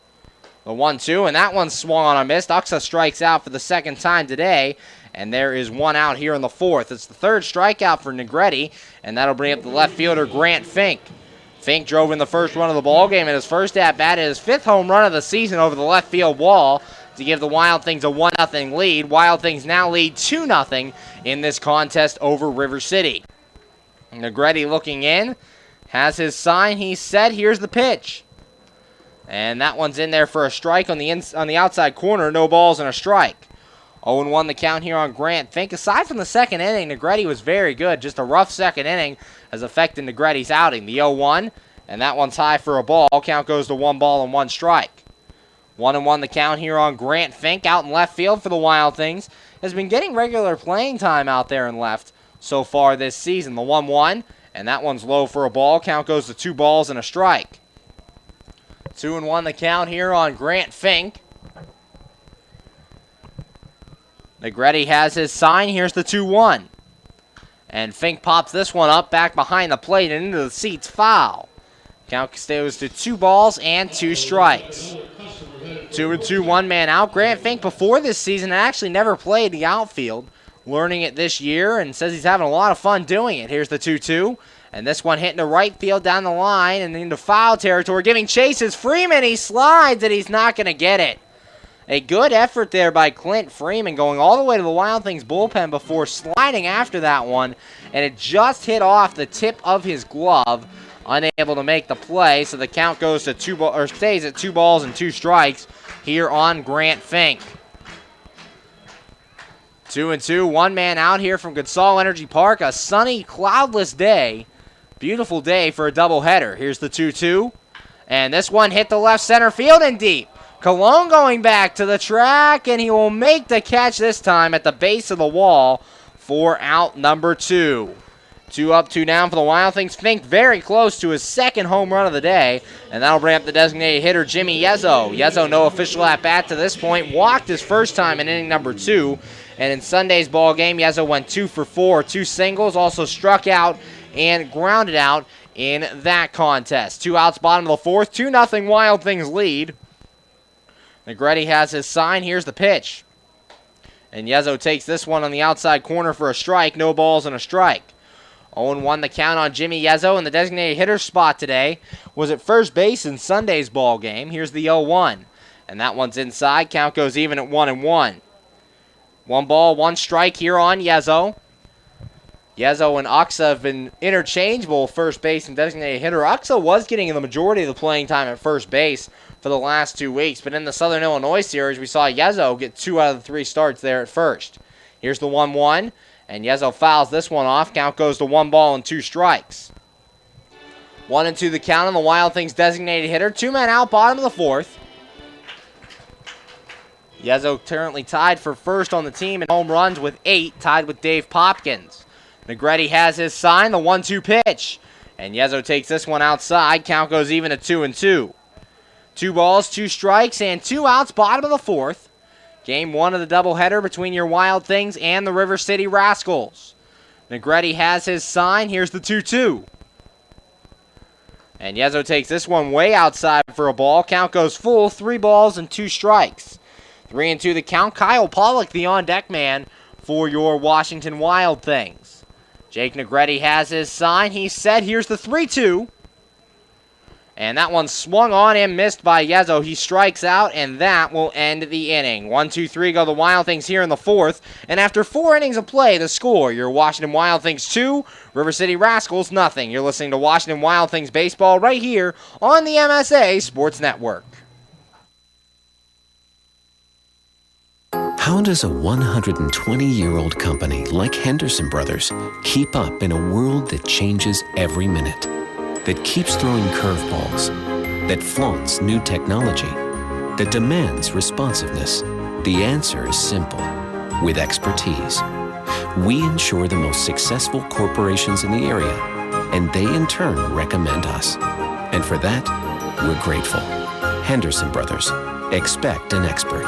The 1-2, and that one swung on a miss. Uxa strikes out for the 2nd time today, and there is 1 out here in the 4th. It's the 3rd strikeout for Negretti, and that'll bring up the left fielder, Grant Fink. Fink drove in the first run of the ballgame in his first at-bat, his 5th home run of the season over the left field wall to give the Wild Things a 1-0 lead. Wild Things now lead 2-0 in this contest over River City. Negretti looking in, has his sign. He's set. Here's the pitch. And that one's in there for a strike on the outside corner. No balls and a strike. 0-1 the count here on Grant Fink. Aside from the second inning, Negretti was very good. Just a rough second inning has affected Negretti's outing. The 0-1, and that one's high for a ball. Count goes to 1 ball and 1 strike. 1-1 the count here on Grant Fink out in left field for the Wild Things. Has been getting regular playing time out there in left so far this season. The 1-1, and that one's low for a ball. Count goes to 2 balls and a strike. 2-1 the count here on Grant Fink. Negretti has his sign. Here's the 2-1. And Fink pops this one up back behind the plate and into the seats. Foul. Count goes to 2 balls and 2 strikes. 2-2, 1 man out. Grant Fink before this season actually never played the outfield. Learning it this year and says he's having a lot of fun doing it. Here's the 2-2. And this one hitting the right field down the line and into foul territory. Giving chases Freeman. He slides and he's not going to get it. A good effort there by Clint Freeman going all the way to the Wild Things bullpen before sliding after that one. And it just hit off the tip of his glove. Unable to make the play. So the count goes to stays at 2 balls and 2 strikes here on Grant Fink. 2-2, 1 man out here from Consol Energy Park. A sunny, cloudless day. Beautiful day for a doubleheader. Here's the 2-2. And this one hit the left center field and deep. Colon going back to the track, and he will make the catch this time at the base of the wall for out number 2. 2 up, 2 down for the Wild Things. Fink very close to his second home run of the day, and that'll bring up the designated hitter, Jimmy Yezzo. Yezzo, no official at-bat to this point. Walked his first time in inning number 2, and in Sunday's ball game, Yezzo went 2 for 4, 2 singles, also struck out and grounded out in that contest. 2 outs, bottom of the 4th, 2-0 Wild Things lead. Negretti has his sign. Here's the pitch. And Yezzo takes this one on the outside corner for a strike. No balls and a strike. 0-1 the count on Jimmy Yezzo, and the designated hitter spot today was at first base in Sunday's ball game. Here's the 0-1. And that one's inside. Count goes even at 1-1. 1 ball, 1 strike here on Yezzo. Yezzo and Uxa have been interchangeable first base and designated hitter. Uxa was getting the majority of the playing time at first base for the last 2 weeks, but in the Southern Illinois series, we saw Yezzo get 2 out of the 3 starts there at first. Here's the 1-1, and Yezzo fouls this one off. Count goes to 1 ball and 2 strikes. 1-2 the count on the Wild Things designated hitter. 2 men out, bottom of the 4th. Yezzo currently tied for first on the team in home runs with 8, tied with Dave Popkins. Negretti has his sign, the 1-2 pitch. And Yezzo takes this one outside. Count goes even at 2-2. 2 balls, 2 strikes, and 2 outs, bottom of the 4th. Game 1 of the doubleheader between your Wild Things and the River City Rascals. Negretti has his sign. Here's the 2-2. And Yezzo takes this one way outside for a ball. Count goes full, 3 balls and 2 strikes. 3-2 the count. Kyle Pollock, the on-deck man for your Washington Wild Things. Jake Negretti has his sign. He's set. Here's the 3-2. And that one swung on and missed by Yezzo. He strikes out, and that will end the inning. 1-2-3 go the Wild Things here in the 4th. And after 4 innings of play, the score, your Washington Wild Things 2, River City Rascals nothing. You're listening to Washington Wild Things baseball right here on the MSA Sports Network. How does a 120-year-old company like Henderson Brothers keep up in a world that changes every minute? That keeps throwing curveballs, that flaunts new technology, that demands responsiveness? The answer is simple. With expertise. We insure the most successful corporations in the area, and they in turn recommend us. And for that, we're grateful. Henderson Brothers. Expect an expert.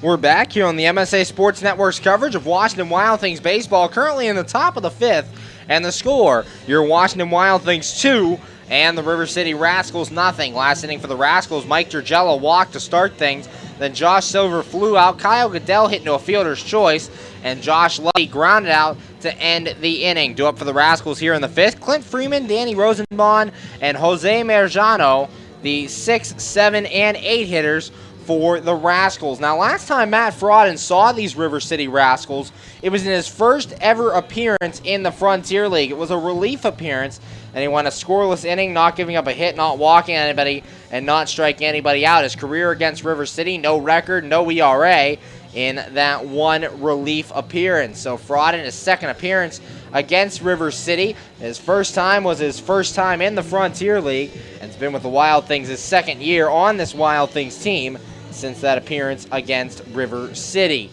We're back here on the MSA Sports Network's coverage of Washington Wild Things baseball, currently in the top of the 5th, and the score, your Washington Wild Things 2 and the River City Rascals nothing. Last inning for the Rascals, Mike Gergello walked to start things, then Josh Silver flew out, Kyle Goodell hit into a fielder's choice, and Josh Luddy grounded out to end the inning. Due up for the Rascals here in the 5th, Clint Freeman, Danny Rosenbaum, and Jose Merjano, the 6, 7, and 8 hitters for the Rascals. Now, last time Matt Frodden saw these River City Rascals, it was in his first ever appearance in the Frontier League. It was a relief appearance, and he went a scoreless inning, not giving up a hit, not walking anybody, and not striking anybody out. His career against River City, no record, no ERA in that one relief appearance. So Frodden, his second appearance against River City. His first time was his first time in the Frontier League, and has been with the Wild Things his second year on this Wild Things team since that appearance against River City.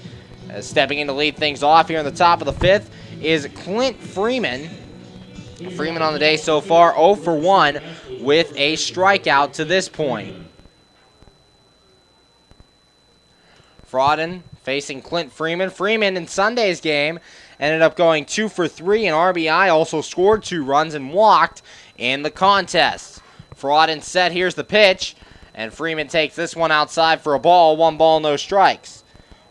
Stepping in to lead things off here in the top of the fifth is Clint Freeman. Freeman on the day so far 0 for 1 with a strikeout to this point. Frodden facing Clint Freeman. Freeman in Sunday's game ended up going 2 for 3 in RBI, also scored 2 runs and walked in the contest. Frodden set, here's the pitch, and Freeman takes this one outside for a ball, 1 ball, no strikes.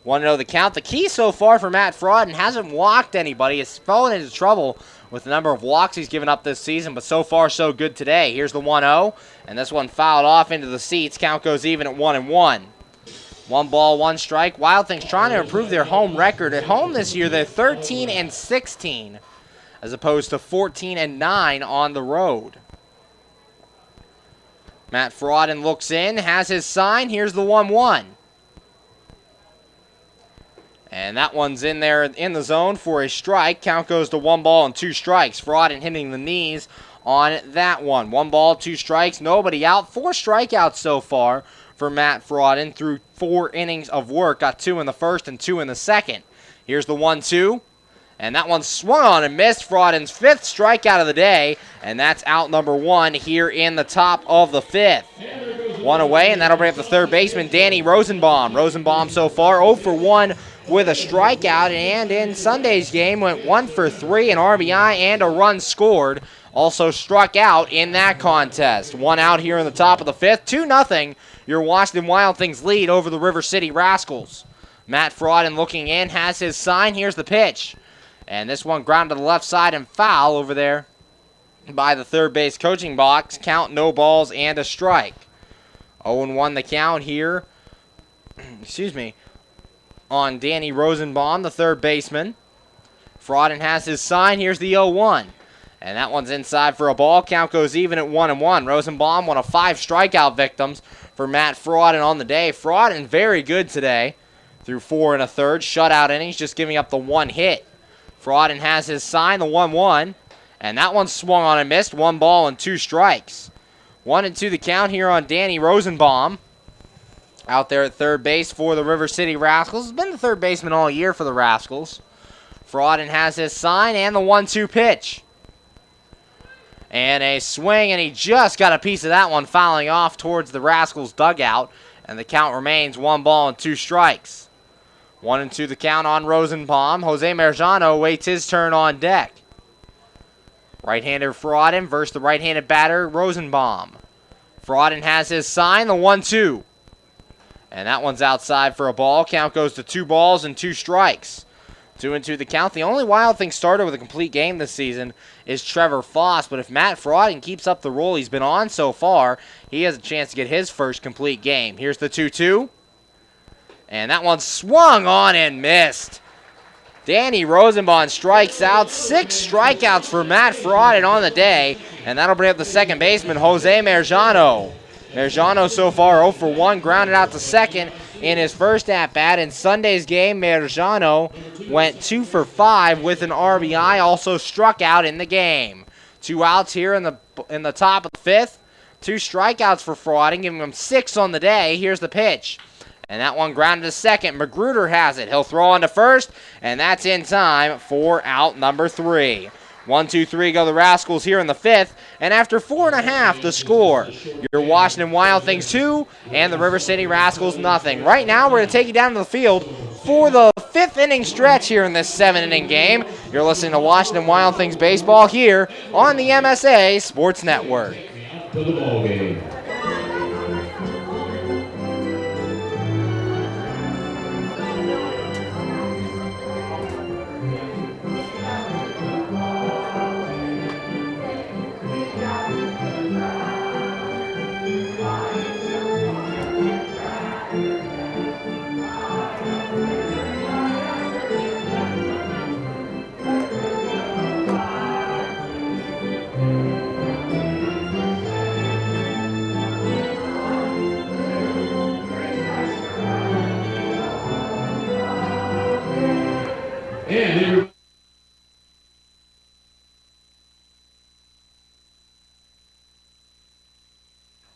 1-0 the count. The key so far for Matt Frodden, hasn't walked anybody. He's fallen into trouble with the number of walks he's given up this season, but so far so good today. Here's the 1-0, and this one fouled off into the seats. Count goes even at 1-1. 1 ball, 1 strike. Wild Things trying to improve their home record. At home this year, they're 13-16, as opposed to 14-9 on the road. Matt Frodden looks in, has his sign. Here's the 1-1. And that one's in there in the zone for a strike. Count goes to 1 ball and 2 strikes. Frodden hitting the knees on that one. 1 ball, 2 strikes, nobody out. 4 strikeouts so far for Matt Frodden through 4 innings of work. Got 2 in the first and 2 in the second. Here's the 1-2. And that one swung on and missed. Frodden's 5th strikeout of the day. And that's out number 1 here in the top of the 5th. 1 away, and that'll bring up the third baseman, Danny Rosenbaum. Rosenbaum so far 0 for 1 with a strikeout. And in Sunday's game went 1 for 3, an RBI and a run scored. Also struck out in that contest. 1 out here in the top of the 5th. 2-0. Your Washington Wild Things lead over the River City Rascals. Matt Frodden looking in, has his sign. Here's the pitch. And this one grounded to the left side and foul over there by the third base coaching box. Count, no balls, and a strike. 0-1 the count here. Excuse me. On Danny Rosenbaum, the third baseman. Frodden has his sign. Here's the 0-1. And that one's inside for a ball. Count goes even at 1-1. Rosenbaum, one of 5 strikeout victims for Matt Frodden on the day. Frodden very good today through 4 1/3 shutout innings, just giving up the 1 hit. Frodden has his sign, the 1-1. And that one swung on and missed. 1 ball and 2 strikes. 1-2 the count here on Danny Rosenbaum. Out there at third base for the River City Rascals. Has been the third baseman all year for the Rascals. Frodden has his sign and the 1-2 pitch. And a swing, and he just got a piece of that one, fouling off towards the Rascals dugout. And the count remains 1 ball and 2 strikes. 1-2 the count on Rosenbaum. Jose Marjano waits his turn on deck. Right-hander Frodden versus the right-handed batter Rosenbaum. Frodden has his sign, the 1-2. And that one's outside for a ball. Count goes to 2 balls and 2 strikes. 2-2 the count. The only Wild Thing starter with a complete game this season is Trevor Foss. But if Matt Frodden keeps up the role he's been on so far, he has a chance to get his first complete game. Here's the 2-2. And that one swung on and missed. Danny Rosenbaum strikes out. 6 strikeouts for Matt Frodden on the day. And that'll bring up the second baseman, Jose Marjano. Marjano so far 0 for 1, grounded out to second in his first at-bat. In Sunday's game, Marjano went 2 for 5 with an RBI, also struck out in the game. 2 outs here in the top of the 5th. 2 strikeouts for Frodden, giving him 6 on the day. Here's the pitch. And that one grounded to second. Magruder has it. He'll throw on to first, and that's in time for out number 3. 1-2-3 go the Rascals here in the 5th, and after 4.5 the score. Your Washington Wild Things 2 and the River City Rascals nothing. Right now we're going to take you down to the field for the 5th inning stretch here in this 7-inning game. You're listening to Washington Wild Things baseball here on the MSA Sports Network. To the ball game. And they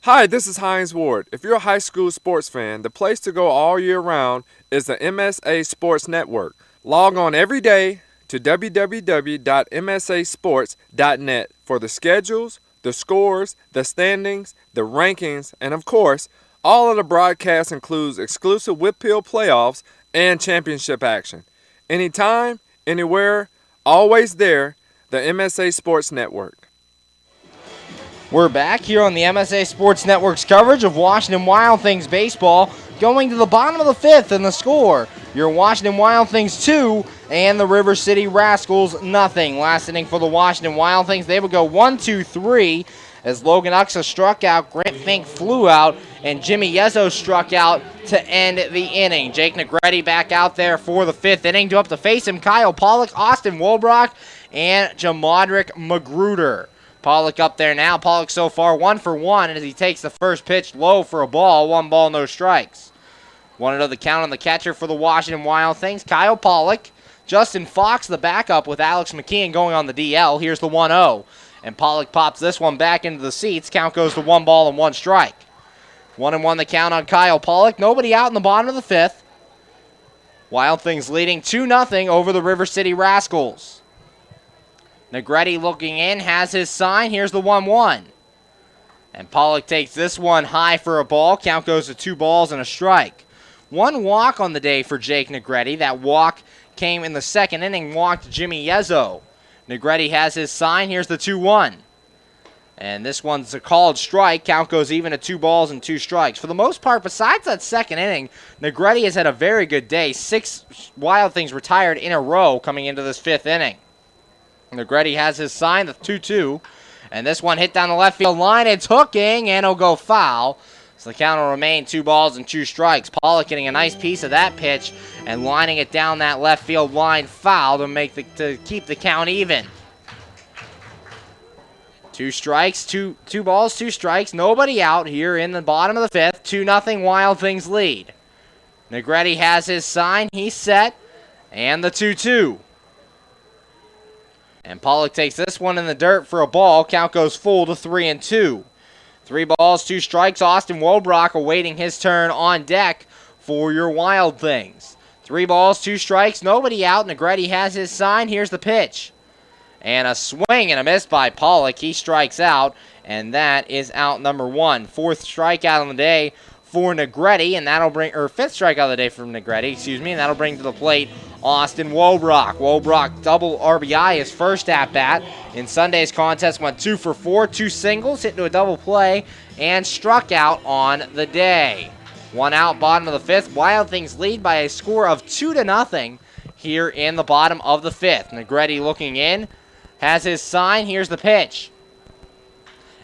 Hi, this is Hines Ward. If you're a high school sports fan, the place to go all year round is the MSA Sports Network. Log on every day to www.msasports.net for the schedules, the scores, the standings, the rankings, and of course, all of the broadcasts includes exclusive Whitfield playoffs and championship action. Anytime, anywhere, always there, the MSA Sports Network. We're back here on the MSA Sports Network's coverage of Washington Wild Things baseball, going to the bottom of the fifth in the score. Your Washington Wild Things 2 and the River City Rascals nothing. Last inning for the Washington Wild Things, they would go 1-2-3 as Logan Uxa struck out, Grant Fink flew out, and Jimmy Yezzo struck out to end the inning. Jake Negretti back out there for the fifth inning. To up to face him, Kyle Pollock, Austin Wolbrock, and Jamadrick Magruder. Pollock up there now. Pollock so far 1 for 1 as he takes the first pitch low for a ball. 1 ball, no strikes. 1-0 the count on the catcher for the Washington Wild Things, Kyle Pollock. Justin Fox, the backup, with Alex McKeon going on the DL. Here's the 1-0. And Pollock pops this one back into the seats. Count goes to 1 ball and 1 strike. 1-1 the count on Kyle Pollock. Nobody out in the bottom of the fifth. Wild Things leading 2-0 over the River City Rascals. Negretti looking in, has his sign. Here's the 1-1. And Pollock takes this one high for a ball. Count goes to 2 balls and a strike. 1 walk on the day for Jake Negretti. That walk came in the second inning, walked Jimmy Yezzo. Negretti has his sign. Here's the 2-1. And this one's a called strike. Count goes even at 2 balls and 2 strikes. For the most part, besides that second inning, Negretti has had a very good day. 6 Wild Things retired in a row coming into this 5th inning. Negretti has his sign, the 2-2. And this one hit down the left field line. It's hooking, and it'll go foul. So the count will remain 2 balls and 2 strikes. Pollock getting a nice piece of that pitch and lining it down that left field line foul to keep the count even. 2 strikes, 2 balls, 2 strikes. Nobody out here in the bottom of the 5th. 2-0 Wild Things lead. Negretti has his sign. He's set. And the 2-2. And Pollock takes this one in the dirt for a ball. Count goes full to 3-2. 3 balls, 2 strikes. Austin Wolbrock awaiting his turn on deck for your Wild Things. 3 balls, 2 strikes. Nobody out. Negretti has his sign. Here's the pitch. And a swing and a miss by Pollock. He strikes out, and that is out number 1. 4th strikeout on the day for Negretti, and that'll bring, or 5th strikeout of the day for Negretti, and that'll bring to the plate Austin Wolbrock. Wolbrock double RBI his first at-bat. In Sunday's contest went 2 for 4, 2 singles, hit into a double play, and struck out on the day. 1 out, bottom of the 5th. Wild Things lead by a score of 2-0 here in the bottom of the 5th. Negretti looking in, has his sign. Here's the pitch.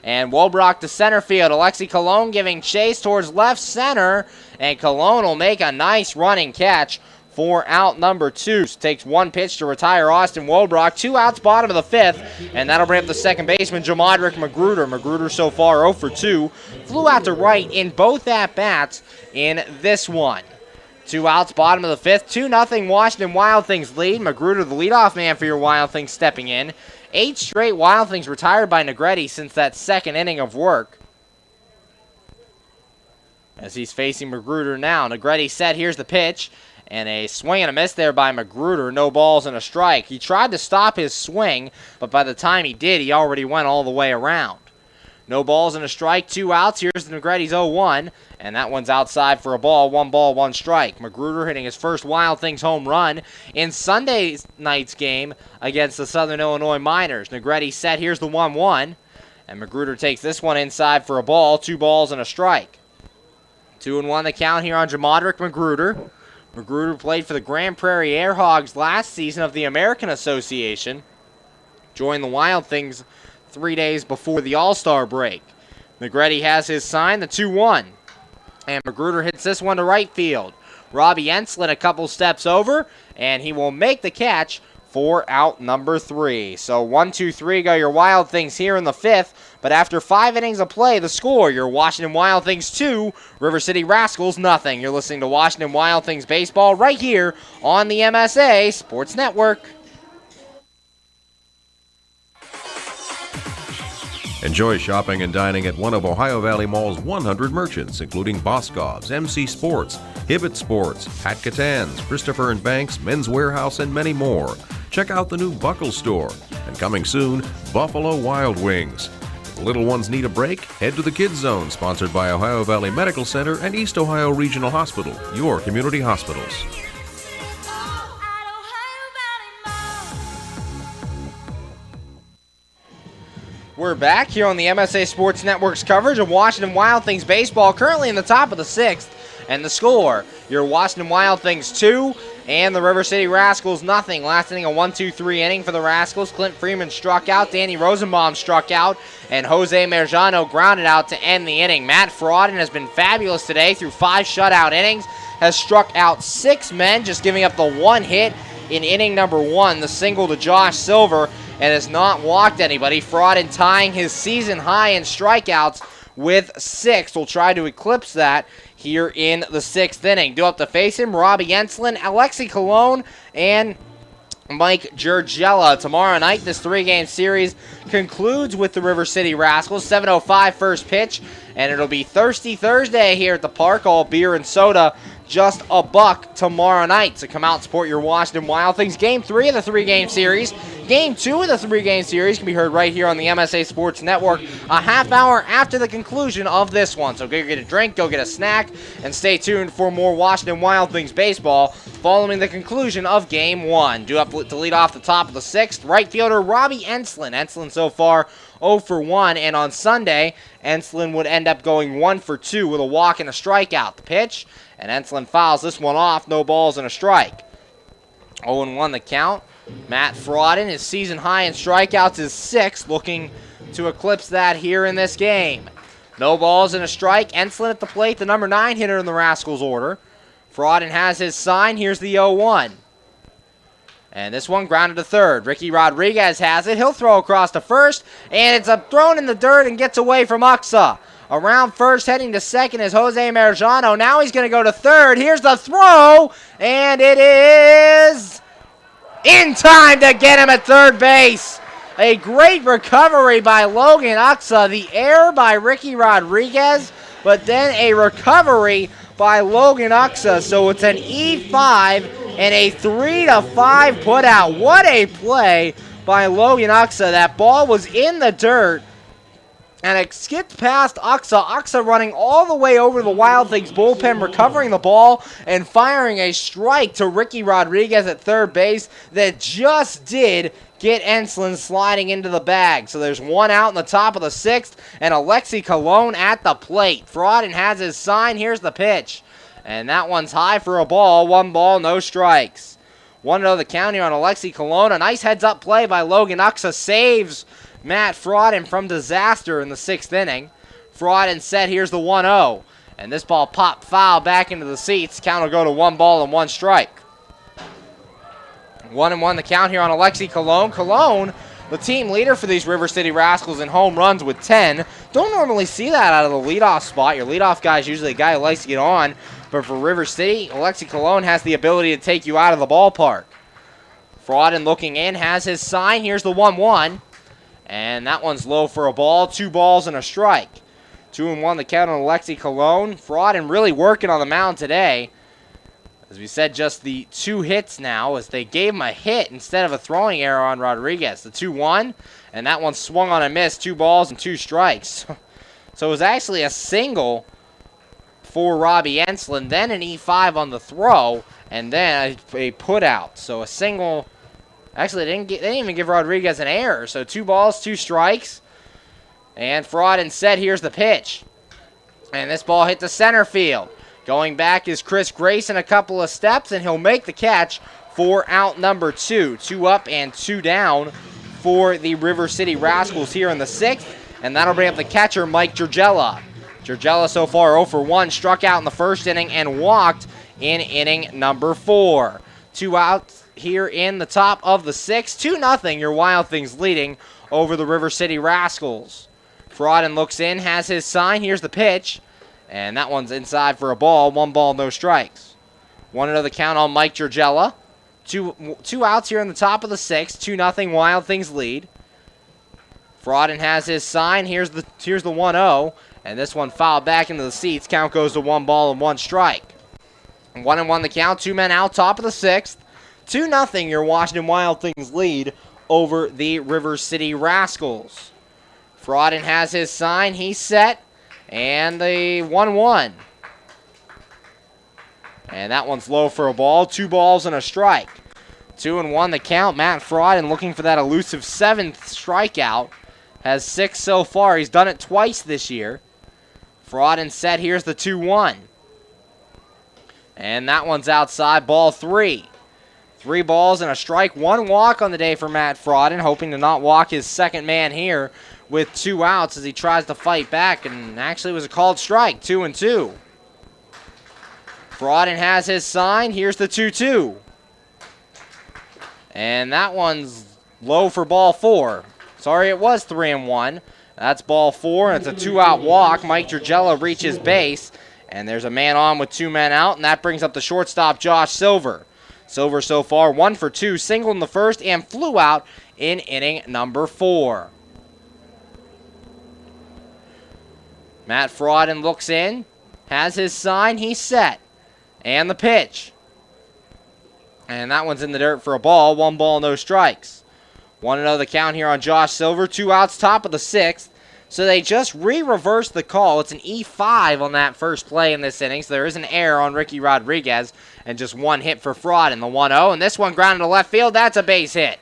And Wolbrock to center field. Alexi Colon giving chase towards left center, and Colon will make a nice running catch for out number 2. Takes 1 pitch to retire Austin Wolbrock. 2 outs, bottom of the 5th, and that'll bring up the second baseman, Jamadrick Magruder. Magruder so far 0 for 2. Flew out to right in both at-bats in this one. 2 outs, bottom of the 5th. 2-0 Washington Wild Things lead. Magruder, the leadoff man for your Wild Things, stepping in. 8 straight Wild Things retired by Negretti since that second inning of work. As he's facing Magruder now. Negretti set. Here's the pitch. And a swing and a miss there by Magruder. No balls and a strike. He tried to stop his swing, but by the time he did, he already went all the way around. No balls and a strike. 2 outs. Here's the Negretti's 0-1. And that one's outside for a ball. 1 ball, 1 strike. Magruder hitting his first Wild Things home run in Sunday night's game against the Southern Illinois Miners. Negretti set. Here's the 1-1. And Magruder takes this one inside for a ball. 2 balls and a strike. 2-1 the count here on Jamadrick Magruder. Magruder played for the Grand Prairie Air Hogs last season of the American Association. Joined the Wild Things 3 days before the All-Star break. Negretti has his sign, the 2-1. And Magruder hits this one to right field. Robbie Enslin a couple steps over, and he will make the catch for out number 3. So 1, 2, 3 go your Wild Things here in the 5th. But after 5 innings of play, the score, your Washington Wild Things 2, River City Rascals nothing. You're listening to Washington Wild Things baseball right here on the MSA Sports Network. Enjoy shopping and dining at one of Ohio Valley Mall's 100 merchants, including Boscov's, MC Sports, Hibbett Sports, Hat Catan's, Christopher & Banks, Men's Warehouse, and many more. Check out the new Buckle Store. And coming soon, Buffalo Wild Wings. If the little ones need a break, head to the Kids Zone, sponsored by Ohio Valley Medical Center and East Ohio Regional Hospital, your community hospitals. We're back here on the MSA Sports Network's coverage of Washington Wild Things baseball, currently in the top of the 6th. And the score, your Washington Wild Things 2 and the River City Rascals nothing. Last inning, a 1-2-3 inning for the Rascals. Clint Freeman struck out, Danny Rosenbaum struck out, and Jose Merjano grounded out to end the inning. Matt Frauden has been fabulous today through 5 shutout innings, has struck out 6 men, just giving up the 1 hit in inning number 1, the single to Josh Silver, and has not walked anybody. Frauden tying his season high in strikeouts with 6. We'll try to eclipse that here in the 6th inning. Due up to face him, Robbie Enslin, Alexi Colon, and Mike Jurgella. Tomorrow night, this 3-game series concludes with the River City Rascals. 7:05 first pitch, and it'll be Thirsty Thursday here at the park. All beer and soda, just $1 tomorrow night. So come out and support your Washington Wild Things. Game 3 of the 3-game series. Game 2 of the 3-game series can be heard right here on the MSA Sports Network a half hour after the conclusion of this one. So go get a drink, go get a snack, and stay tuned for more Washington Wild Things baseball following the conclusion of Game 1. Due up to lead off the top of the 6th, right fielder Robbie Enslin. Enslin so far 0 for 1, and on Sunday, Enslin would end up going 1 for 2 with a walk and a strikeout. The pitch, and Enslin fouls this one off, no balls and a strike. 0-1 the count. Matt Frauden, his season high in strikeouts is 6, looking to eclipse that here in this game. No balls and a strike. Enslin at the plate, the number 9 hitter in the Rascals order. Frauden has his sign. Here's the 0-1. And this one grounded to third. Ricky Rodriguez has it. He'll throw across to first, and it's thrown in the dirt and gets away from Uxa. Around first, heading to second is Jose Merjano. Now he's going to go to third. Here's the throw, and it is in time to get him at third base. A great recovery by Logan Uxa. The error by Ricky Rodriguez, but then a recovery by Logan Uxa. So it's an E5 and a 3-5 putout. What a play by Logan Uxa. That ball was in the dirt, and it skipped past Uxa. Uxa running all the way over the Wild Things bullpen, recovering the ball and firing a strike to Ricky Rodriguez at third base that just did get Enslin sliding into the bag. So there's 1 out in the top of the 6th, and Alexi Colon at the plate. Frauden has his sign. Here's the pitch. And that one's high for a ball. 1 ball, no strikes. 1-0 the count here on Alexi Colon. A nice heads-up play by Logan Uxa saves Matt Frauden from disaster in the 6th inning. Frauden set, here's the 1-0. And this ball popped foul back into the seats. Count will go to 1 ball and 1 strike. 1-1 the count here on Alexi Colon. Colon, the team leader for these River City Rascals in home runs with 10. Don't normally see that out of the leadoff spot. Your leadoff guy is usually a guy who likes to get on. But for River City, Alexi Colon has the ability to take you out of the ballpark. Frauden looking in, has his sign. Here's the 1-1. And that one's low for a ball. 2 balls and a strike. 2-1 the count on Alexi Colon. Frauden really working on the mound today. As we said, just the 2 hits now, as they gave him a hit instead of a throwing error on Rodriguez. The 2-1, and that one swung on a miss. 2 balls and 2 strikes. So it was actually a single for Robbie Enslin, then an E5 on the throw, and then a put out. So a single. Actually, they didn't even give Rodriguez an error. So 2 balls, 2 strikes. And Frauden set, here's the pitch. And this ball hit the center field. Going back is Chris Grayson a couple of steps, and he'll make the catch for out number 2. 2 up and 2 down for the River City Rascals here in the 6th. And that'll bring up the catcher, Mike Jurgella. Jurgella so far 0 for 1, struck out in the first inning and walked in inning number 4. 2 outs here in the top of the 6th. 2-0, your Wild Things leading over the River City Rascals. Frodden looks in, has his sign. Here's the pitch, and that one's inside for a ball. 1 ball, no strikes. 1-0 the count on Mike Georgella. Two outs here in the top of the 6th. 2-0, Wild Things lead. Frodden has his sign. Here's the 1-0, and this one fouled back into the seats. Count goes to 1 ball and 1 strike. 1-1 the count. 2 men out, top of the 6th. 2-0, your Washington Wild Things lead over the River City Rascals. Frodden has his sign. He's set, and the 1-1. And that one's low for a ball. 2 balls and a strike. 2-1 the count. Matt Frodden looking for that elusive 7th strikeout. Has 6 so far. He's done it twice this year. Frodden set. Here's the 2-1. And that one's outside. Ball 3. 3 balls and a strike. 1 walk on the day for Matt Frodden, hoping to not walk his second man here with 2 outs as he tries to fight back, and actually it was a called strike. 2-2. Frodden has his sign. Here's the 2-2. And that one's low for ball 4. Sorry, it was 3-1. That's ball 4, and it's a 2-out walk. Mike Georgella reaches base, and there's a man on with 2 men out, and that brings up the shortstop, Josh Silver. Silver so far 1 for 2, singled in the first, and flew out in inning number 4. Matt Frodden looks in, has his sign, he's set. And the pitch. And that one's in the dirt for a ball. 1 ball, no strikes. 1-0 the count here on Josh Silver. 2 outs, top of the 6th. So they just re-reversed the call. It's an E5 on that first play in this inning. So there is an error on Ricky Rodriguez. And just 1 hit for Frodden, the 1-0. And this one grounded to left field. That's a base hit.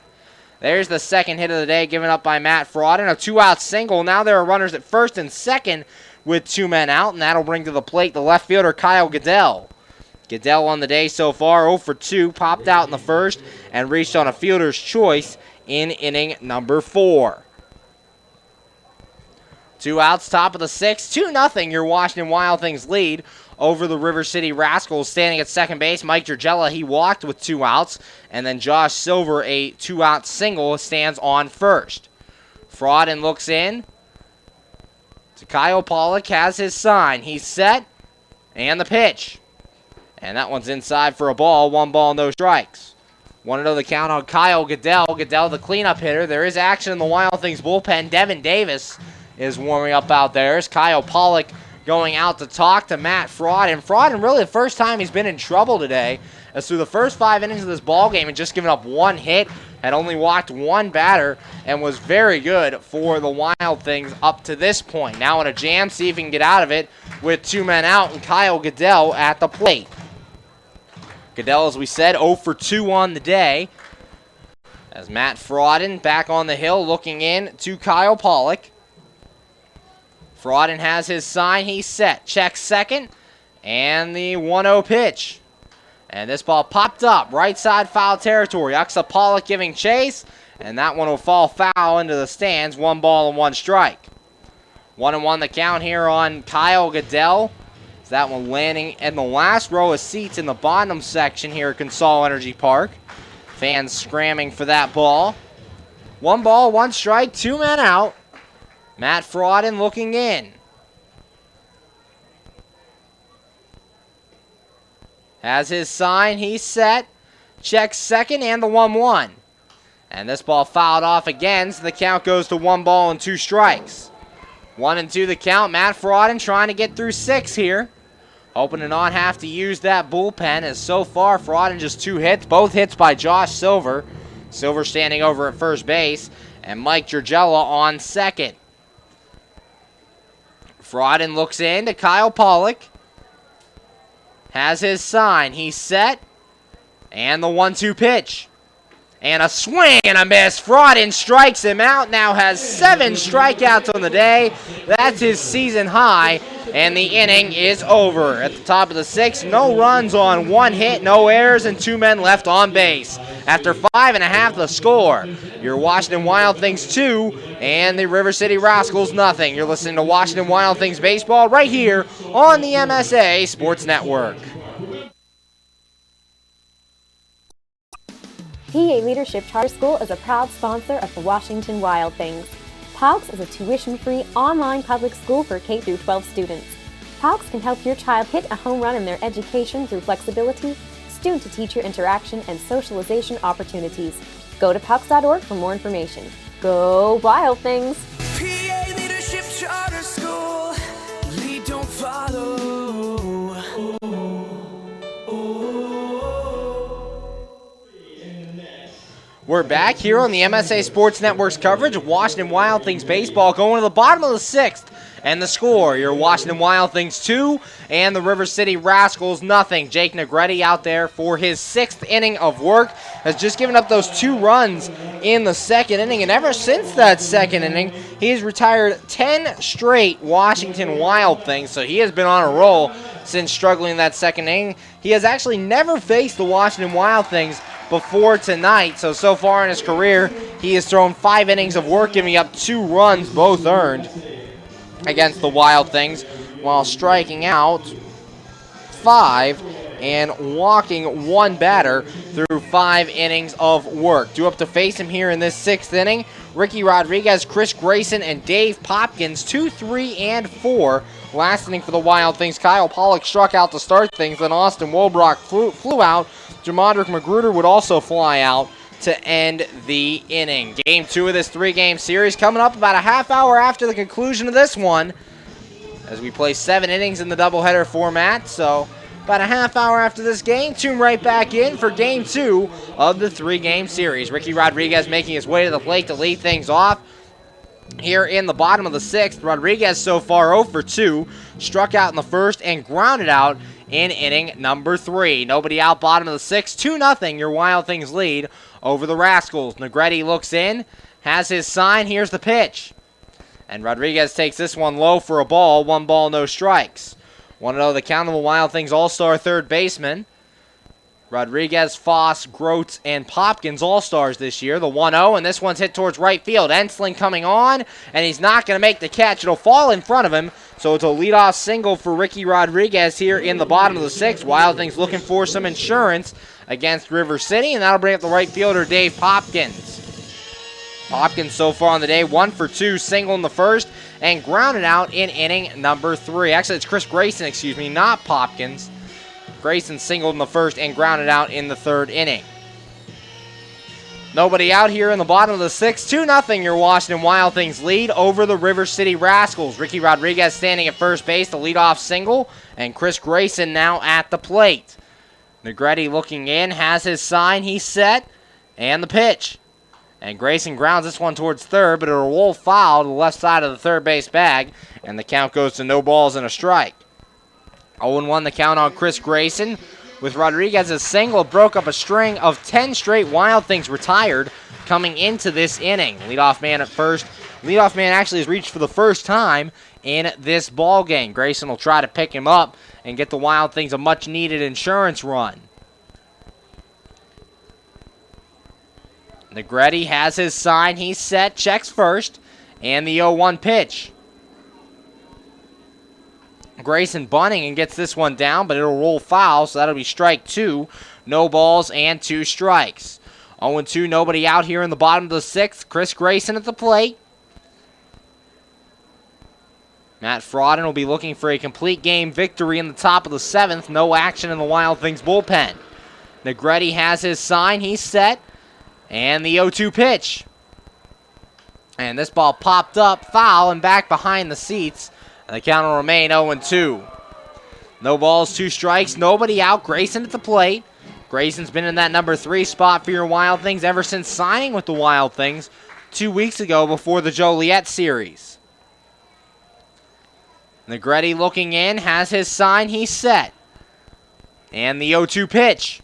There's the second hit of the day given up by Matt Frodden. A 2-out single. Now there are runners at first and second with 2 men out. And that'll bring to the plate the left fielder, Kyle Goodell. Goodell on the day so far, 0 for 2, popped out in the first and reached on a fielder's choice in inning number 4. 2 outs, top of the 6th, 2-0, your Washington Wild Things lead over the River City Rascals. Standing at second base, Mike Georgella, he walked with 2 outs, and then Josh Silver, a 2-out single, stands on first. Frodden looks in to Kyle Pollock, has his sign. He's set, and the pitch. And that one's inside for a ball. 1 ball, no strikes. 1-0 the count on Kyle Goodell. Goodell, the cleanup hitter. There is action in the Wild Things bullpen. Devin Davis is warming up out there. As Kyle Pollock going out to talk to Matt Frodden. Frodden, really the first time he's been in trouble today, as through the first 5 innings of this ball game and just given up 1 hit, had only walked 1 batter, and was very good for the Wild Things up to this point. Now in a jam, see if he can get out of it with 2 men out, and Kyle Goodell at the plate. Goodell, as we said, 0 for 2 on the day. As Matt Frodden back on the hill looking in to Kyle Pollock. Frodden has his sign. He's set. Checks second. And the 1-0 pitch. And this ball popped up. Right side foul territory. Uxa Pollock giving chase. And that one will fall foul into the stands. 1 ball and 1 strike. 1-1 the count here on Kyle Goodell. That one landing in the last row of seats in the bottom section here at Consol Energy Park. Fans scramming for that ball. 1 ball, 1 strike, 2 men out. Matt Frodden looking in. Has his sign, he's set. Checks second and the 1-1. And this ball fouled off again, so the count goes to 1 ball and 2 strikes. 1-2 the count. Matt Frodden trying to get through 6 here. Hoping to not have to use that bullpen, as so far Frodden just 2 hits, both hits by Josh Silver. Silver standing over at first base, and Mike Georgella on second. Frodden looks in to Kyle Pollock. Has his sign. He's set. And the 1-2 pitch. And a swing and a miss. Frodden strikes him out. Now has 7 strikeouts on the day. That's his season high. And the inning is over. At the top of the 6th, no runs on 1 hit, no errors, and 2 men left on base. After 5.5 the score, your Washington Wild Things 2 and the River City Rascals nothing. You're listening to Washington Wild Things baseball right here on the MSA Sports Network. PA Leadership Charter School is a proud sponsor of the Washington Wild Things. PALCS is a tuition-free online public school for K-12 students. PALCS can help your child hit a home run in their education through flexibility, student-to-teacher interaction, and socialization opportunities. Go to PALCS.org for more information. Go Wild Things! PA Leadership Charter School. Lead, don't follow. We're back here on the MSA Sports Network's coverage of Washington Wild Things baseball, going to the bottom of the 6th. And the score, your Washington Wild Things 2 and the River City Rascals nothing. Jake Negretti out there for his 6th inning of work has just given up those 2 runs in the 2nd inning. And ever since that 2nd inning, he has retired 10 straight Washington Wild Things. So he has been on a roll since struggling in that 2nd inning. He has actually never faced the Washington Wild Things before tonight. So far in his career, he has thrown 5 innings of work, giving up 2 runs, both earned, against the Wild Things, while striking out 5 and walking 1 batter through 5 innings of work. Due up to face him here in this 6th inning, Ricky Rodriguez, Chris Grayson, and Dave Popkins, 2, 3, and 4. Last inning for the Wild Things, Kyle Pollock struck out to start things, then Austin Wolbrock flew out. Jamondrick Magruder would also fly out to end the inning. Game 2 of this 3-game series coming up about a half hour after the conclusion of this one, as we play 7 innings in the doubleheader format. So about a half hour after this game, tune right back in for Game 2 of the 3-game series. Ricky Rodriguez making his way to the plate to lead things off. Here in the bottom of the 6th, Rodriguez so far 0 for 2, struck out in the 1st and grounded out in inning number 3. Nobody out, bottom of the 6th, 2-0, your Wild Things lead over the Rascals. Negretti looks in, has his sign, here's the pitch. And Rodriguez takes this one low for a ball, 1 ball, no strikes. 1-0 the count of the Wild Things all-star third baseman. Rodriguez, Foss, Groats, and Popkins all-stars this year. The 1-0, and this one's hit towards right field. Ensling coming on, and he's not going to make the catch. It'll fall in front of him, so it's a leadoff single for Ricky Rodriguez here in the bottom of the 6th. Wild Things looking for some insurance against River City, and that'll bring up the right fielder, Dave Popkins. Popkins so far on the day, 1 for 2, single in the 1st, and grounded out in inning number 3. Actually, it's Chris Grayson, not Popkins. Grayson singled in the 1st and grounded out in the 3rd inning. Nobody out here in the bottom of the 6th. 2-0 your Washington Wild Things lead over the River City Rascals. Ricky Rodriguez standing at first base, the leadoff single, and Chris Grayson now at the plate. Negretti looking in, has his sign, he's set, and the pitch. And Grayson grounds this one towards third, but it'll roll foul to the left side of the third base bag, and the count goes to no balls and a strike. 0-1 the count on Chris Grayson. With Rodriguez's single, broke up a string of 10 straight Wild Things retired coming into this inning. Leadoff man at first. Leadoff man actually has reached for the first time in this ball game. Grayson will try to pick him up and get the Wild Things a much-needed insurance run. Negretti has his sign. He's set. Checks first. And the 0-1 pitch. Grayson bunting and gets this one down, but it'll roll foul, so that'll be strike 2. No balls and 2 strikes. 0-2, nobody out here in the bottom of the 6th. Chris Grayson at the plate. Matt Frodden will be looking for a complete game victory in the top of the 7th. No action in the Wild Things bullpen. Negretti has his sign. He's set. And the 0-2 pitch. And this ball popped up, foul, and back behind the seats. And the count will remain 0-2. No balls, 2 strikes, nobody out. Grayson at the plate. Grayson's been in that number 3 spot for your Wild Things ever since signing with the Wild Things 2 weeks ago before the Joliet series. Negretti looking in, has his sign, he's set. And the 0-2 pitch.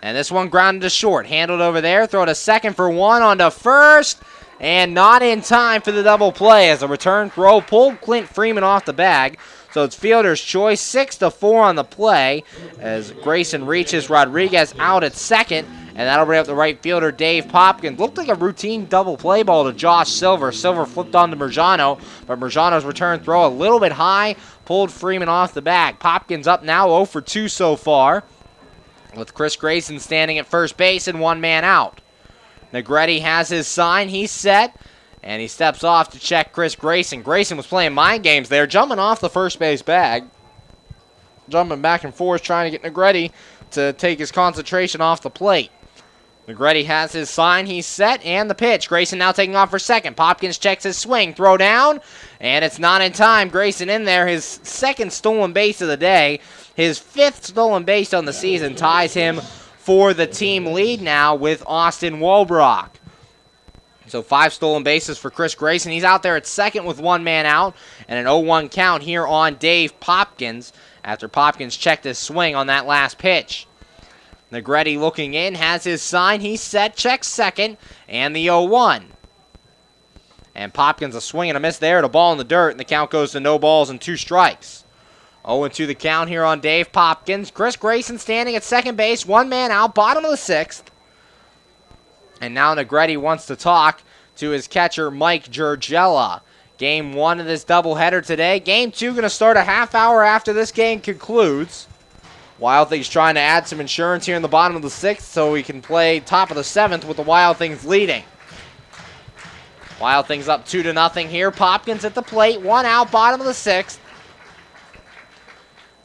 And this one grounded to short. Handled over there, throw to second for 1, on to first. And not in time for the double play as a return throw pulled Clint Freeman off the bag. So it's fielder's choice, 6-4 on the play as Grayson reaches Rodriguez out at second. And that'll bring up the right fielder, Dave Popkins. Looked like a routine double play ball to Josh Silver. Silver flipped on to Merjano, but Merjano's return throw a little bit high, pulled Freeman off the bag. Popkins up now, 0 for 2 so far. with Chris Grayson standing at first base and one man out. Negretti has his sign. He's set. And he steps off to check Chris Grayson. Grayson was playing mind games there, jumping off the first base bag. Jumping back and forth, trying to get Negretti to take his concentration off the plate. Negretti has his sign. He's set. And the pitch. Grayson now taking off for second. Popkins checks his swing. Throw down. And it's not in time. Grayson in there. His second stolen base of the day. His fifth stolen base on the season ties him for the team lead now with Austin Wolbrock. So 5 stolen bases for Chris Grayson. He's out there at second with one man out. And an 0-1 count here on Dave Popkins after Popkins checked his swing on that last pitch. Negretti looking in, has his sign. He's set, checks second, and the 0-1. And Popkins a swing and a miss there, to ball in the dirt, and the count goes to no balls and 2 strikes. 0-2 the count here on Dave Popkins. Chris Grayson standing at second base, one man out, bottom of the 6th. And now Negretti wants to talk to his catcher, Mike Giurgella. Game 1 of this doubleheader today. Game 2 going to start a half hour after this game concludes. Wild Things trying to add some insurance here in the bottom of the 6th so we can play top of the 7th with the Wild Things leading. Wild Things up 2-0 here. Popkins at the plate. One out, bottom of the 6th.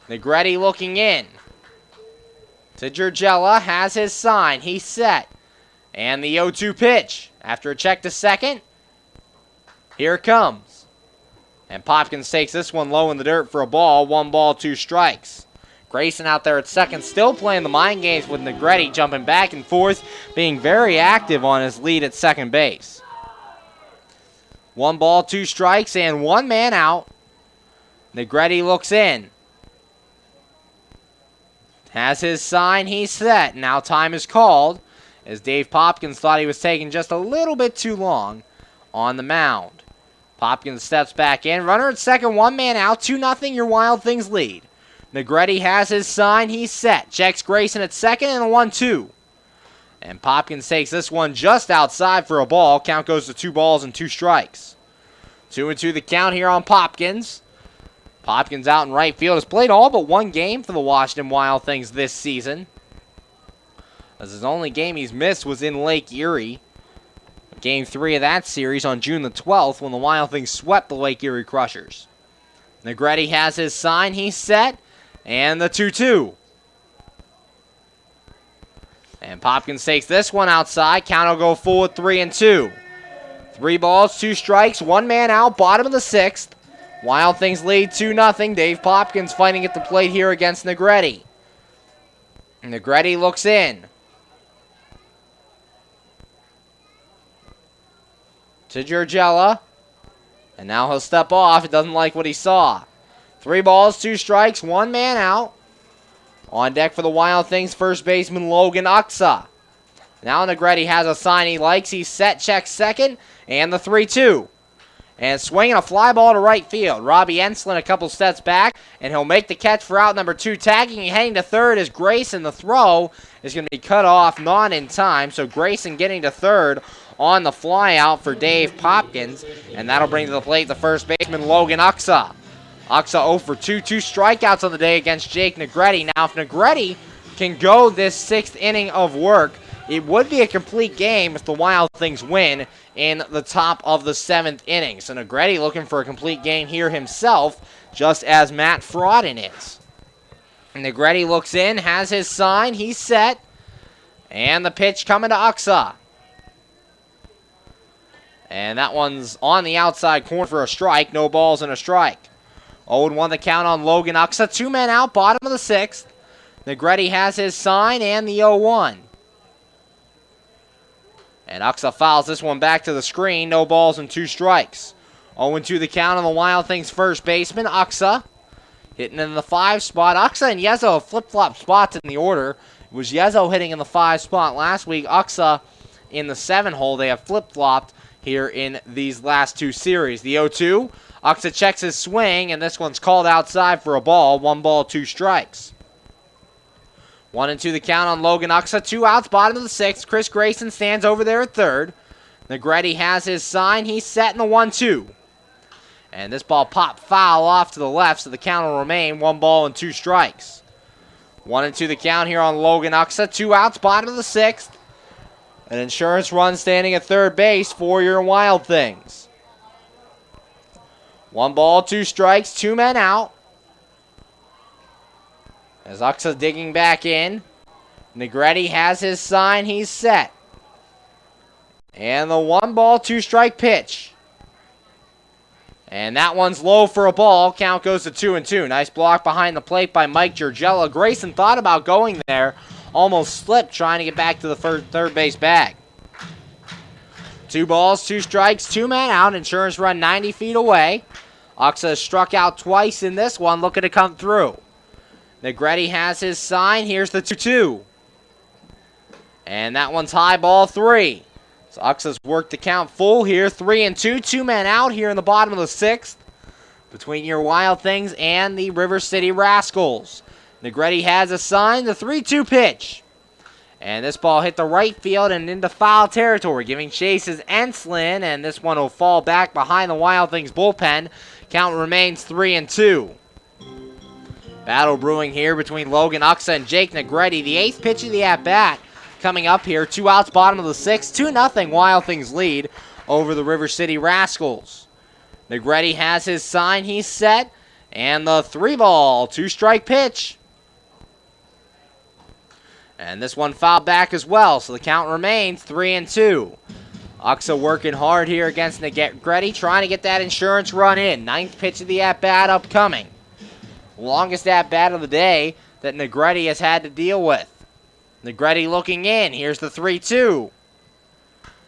Negretti looking in. To Giurgella, has his sign. He's set. And the 0-2 pitch. After a check to second, here it comes. And Popkins takes this one low in the dirt for a ball. 1 ball, 2 strikes. Grayson out there at second, still playing the mind games with Negretti, jumping back and forth, being very active on his lead at second base. 1 ball, 2 strikes, and one man out. Negretti looks in. Has his sign, he's set. Now time is called, as Dave Popkins thought he was taking just a little bit too long on the mound. Popkins steps back in. Runner at second, one man out, 2-0 your Wild Things lead. Negretti has his sign, he's set. Checks Grayson at second and a 1-2. And Popkins takes this one just outside for a ball. Count goes to 2 balls and 2 strikes. 2-2 the count here on Popkins. Popkins out in right field has played all but 1 game for the Washington Wild Things this season, as his only game he's missed was in Lake Erie. Game 3 of that series on June the 12th when the Wild Things swept the Lake Erie Crushers. Negretti has his sign, he's set, and the 2-2. And Popkins takes this one outside. Count will go full at 3-2. 3 balls, 2 strikes, one man out, bottom of the 6th. Wild Things lead 2-0. Dave Popkins fighting at the plate here against Negretti. Negretti looks in. To Giurgella. And now he'll step off. It doesn't like what he saw. 3 balls, 2 strikes, one man out. On deck for the Wild Things, first baseman Logan Uxa. Now Negretti has a sign he likes. He's set, checks second, and the 3-2. And swinging a fly ball to right field. Robbie Enslin a couple steps back, and he'll make the catch for out number 2. Tagging and heading to third is Grayson. The throw is going to be cut off, not in time. So Grayson getting to third on the fly out for Dave Popkins. And that'll bring to the plate the first baseman, Logan Uxa. Uxa 0 for 2. 2 strikeouts on the day against Jake Negretti. Now, if Negretti can go this 6th inning of work, it would be a complete game if the Wild Things win in the top of the 7th inning. So Negretti looking for a complete game here himself, just as Matt Frauden is. Negretti looks in, has his sign, he's set, and the pitch coming to Uxa. And that one's on the outside corner for a strike, no balls and a strike. 0-1 the count on Logan Uxa, 2 men out, bottom of the 6th. Negretti has his sign and the 0-1. And Uxa fouls this one back to the screen. No balls and 2 strikes. 0-2 the count on the Wild Things first baseman, Uxa. Hitting in the 5 spot. Uxa and Yezo have flip-flop spots in the order. It was Yezo hitting in the 5 spot last week. Uxa in the 7 hole. They have flip-flopped here in these last 2 series. The 0-2. Uxa checks his swing, and this one's called outside for a ball. 1 ball, 2 strikes. 1-2 the count on Logan Uxa. 2 outs, bottom of the 6th. Chris Grayson stands over there at third. Negretti has his sign. He's set in the 1-2. And this ball popped foul off to the left, so the count will remain 1 ball and 2 strikes. 1-2 the count here on Logan Uxa. 2 outs, bottom of the 6th. An insurance run standing at third base for your Wild Things. 1 ball, 2 strikes, 2 men out. As Uxa digging back in. Negretti has his sign. He's set. And the 1 ball, 2 strike pitch. And that one's low for a ball. Count goes to 2-2. Nice block behind the plate by Mike Giorgella. Grayson thought about going there. Almost slipped trying to get back to the third base bag. 2 balls, 2 strikes, 2 men out. Insurance run 90 feet away. Uxa struck out twice in this one, looking to come through. Negretti has his sign. Here's the 2-2. And that one's high, ball 3. So Uxa's worked the count full here. 3-2. 2 men out here in the bottom of the 6th. Between your Wild Things and the River City Rascals. Negretti has a sign. The 3-2 pitch. And this ball hit the right field and into foul territory. Giving chase is Enslin. And this one will fall back behind the Wild Things bullpen. Count remains 3-2. Battle brewing here between Logan Uxa and Jake Negretti. The 8th pitch of the at-bat. Coming up here, 2 outs, bottom of the 6th, 2-0 Wild Things lead over the River City Rascals. Negretti has his sign, he's set, and the 3 ball, 2 strike pitch. And this one fouled back as well, so the count remains 3-2. Uxa working hard here against Negretti, trying to get that insurance run in. 9th pitch of the at-bat upcoming. Longest at-bat of the day that Negretti has had to deal with. Negretti looking in. Here's the 3-2.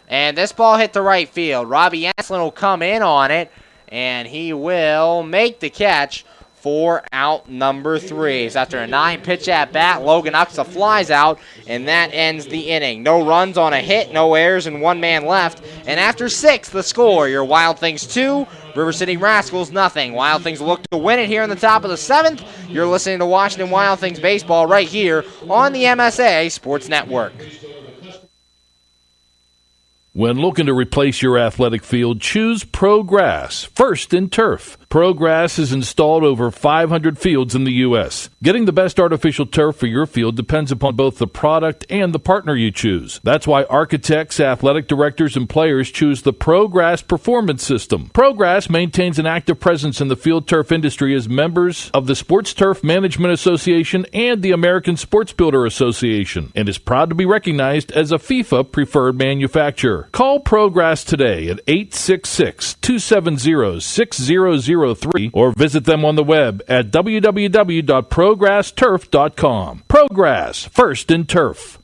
And this ball hit the right field. Robbie Enslin will come in on it, and he will make the catch for out number 3. So after a 9-pitch at-bat, Logan Uxa flies out, and that ends the inning. No runs on a hit, no errors, and 1 man left. And after 6, the score, your Wild Things 2, River City Rascals nothing. Wild Things will look to win it here in the top of the 7th. You're listening to Washington Wild Things baseball right here on the MSA Sports Network. When looking to replace your athletic field, choose ProGrass, first in turf. ProGrass is installed over 500 fields in the U.S. Getting the best artificial turf for your field depends upon both the product and the partner you choose. That's why architects, athletic directors, and players choose the ProGrass Performance System. ProGrass maintains an active presence in the field turf industry as members of the Sports Turf Management Association and the American Sports Builder Association, and is proud to be recognized as a FIFA preferred manufacturer. Call ProGrass today at 866-270-6003 or visit them on the web at www.progressturf.com. ProGrass, first in turf.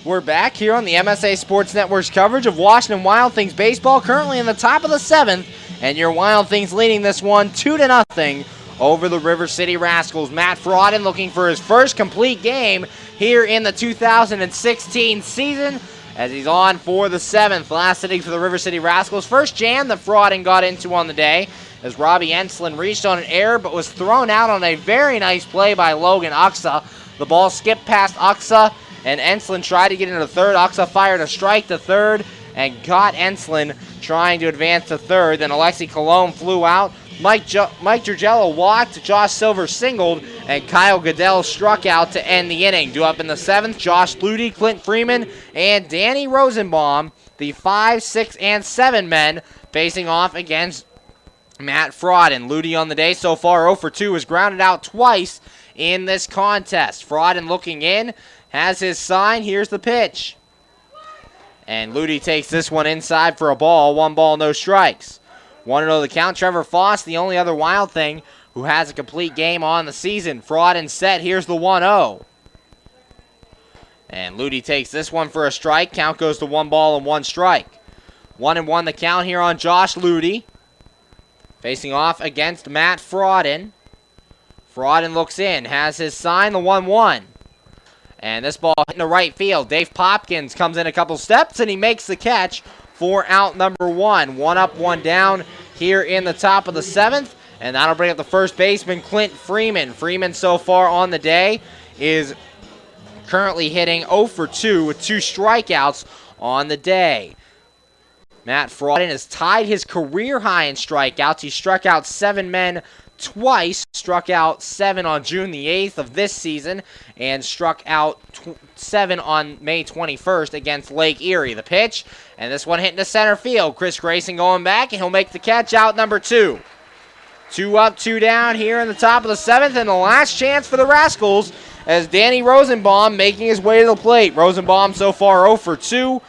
We're back here on the MSA Sports Network's coverage of Washington Wild Things baseball, currently in the top of the 7th, and your Wild Things leading this one 2-0 over the River City Rascals. Matt Frauden looking for his first complete game here in the 2016 season, as he's on for the 7th. Last inning for the River City Rascals. First jam that Frauden got into on the day, as Robbie Enslin reached on an error but was thrown out on a very nice play by Logan Uxa. The ball skipped past Uxa, and Enslin tried to get into third. Uxa fired a strike to third and caught Enslin trying to advance to third. Then Alexi Colon flew out. Mike Giorgello walked, Josh Silver singled, and Kyle Goodell struck out to end the inning. Due up in the 7th, Josh Ludy, Clint Freeman, and Danny Rosenbaum, the 5, 6, and 7 men, facing off against Matt Frauden. Ludy on the day so far 0 for 2, was grounded out twice in this contest. Frauden looking in, has his sign. Here's the pitch. And Ludy takes this one inside for a ball. 1 ball, no strikes. 1-0 the count. Trevor Foss, the only other Wild Thing who has a complete game on the season. Frauden set. Here's the 1-0. And Ludy takes this one for a strike. Count goes to 1 ball and 1 strike. 1-1 the count here on Josh Ludy, facing off against Matt Frauden. Frauden looks in, has his sign, the 1-1. And this ball hitting the right field. Dave Popkins comes in a couple steps, and he makes the catch for out number 1. 1 up, 1 down here in the top of the 7th. And that'll bring up the first baseman, Clint Freeman. Freeman so far on the day is currently hitting 0 for 2 with 2 strikeouts on the day. Matt Frauden has tied his career high in strikeouts. He struck out 7 men twice, struck out 7 on June the 8th of this season, and struck out 7 on May 21st against Lake Erie. The pitch, and this one hitting to center field. Chris Grayson going back, and he'll make the catch, out number 2. 2 up, 2 down here in the top of the 7th, and the last chance for the Rascals as Danny Rosenbaum making his way to the plate. Rosenbaum so far 0 for 2.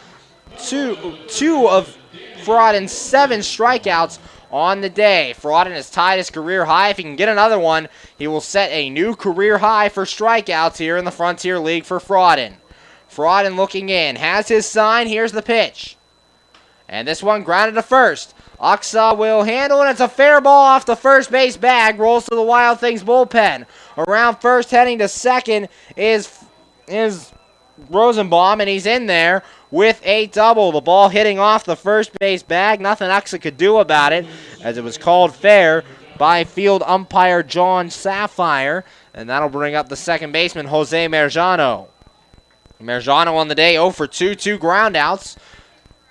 2 of Frodden's 7 strikeouts on the day. Frodden has tied his career high. If he can get another one, he will set a new career high for strikeouts here in the Frontier League for Frodden. Frodden looking in, has his sign. Here's the pitch. And this one grounded to first. Aksa will handle it. It's a fair ball off the first base bag. Rolls to the Wild Things bullpen. Around first, heading to second is Rosenbaum, and he's in there with a double. The ball hitting off the first base bag. Nothing Aksa could do about it, as it was called fair by field umpire John Sapphire. And that'll bring up the second baseman, Jose Merjano. Merjano on the day 0 for 2, 2 groundouts.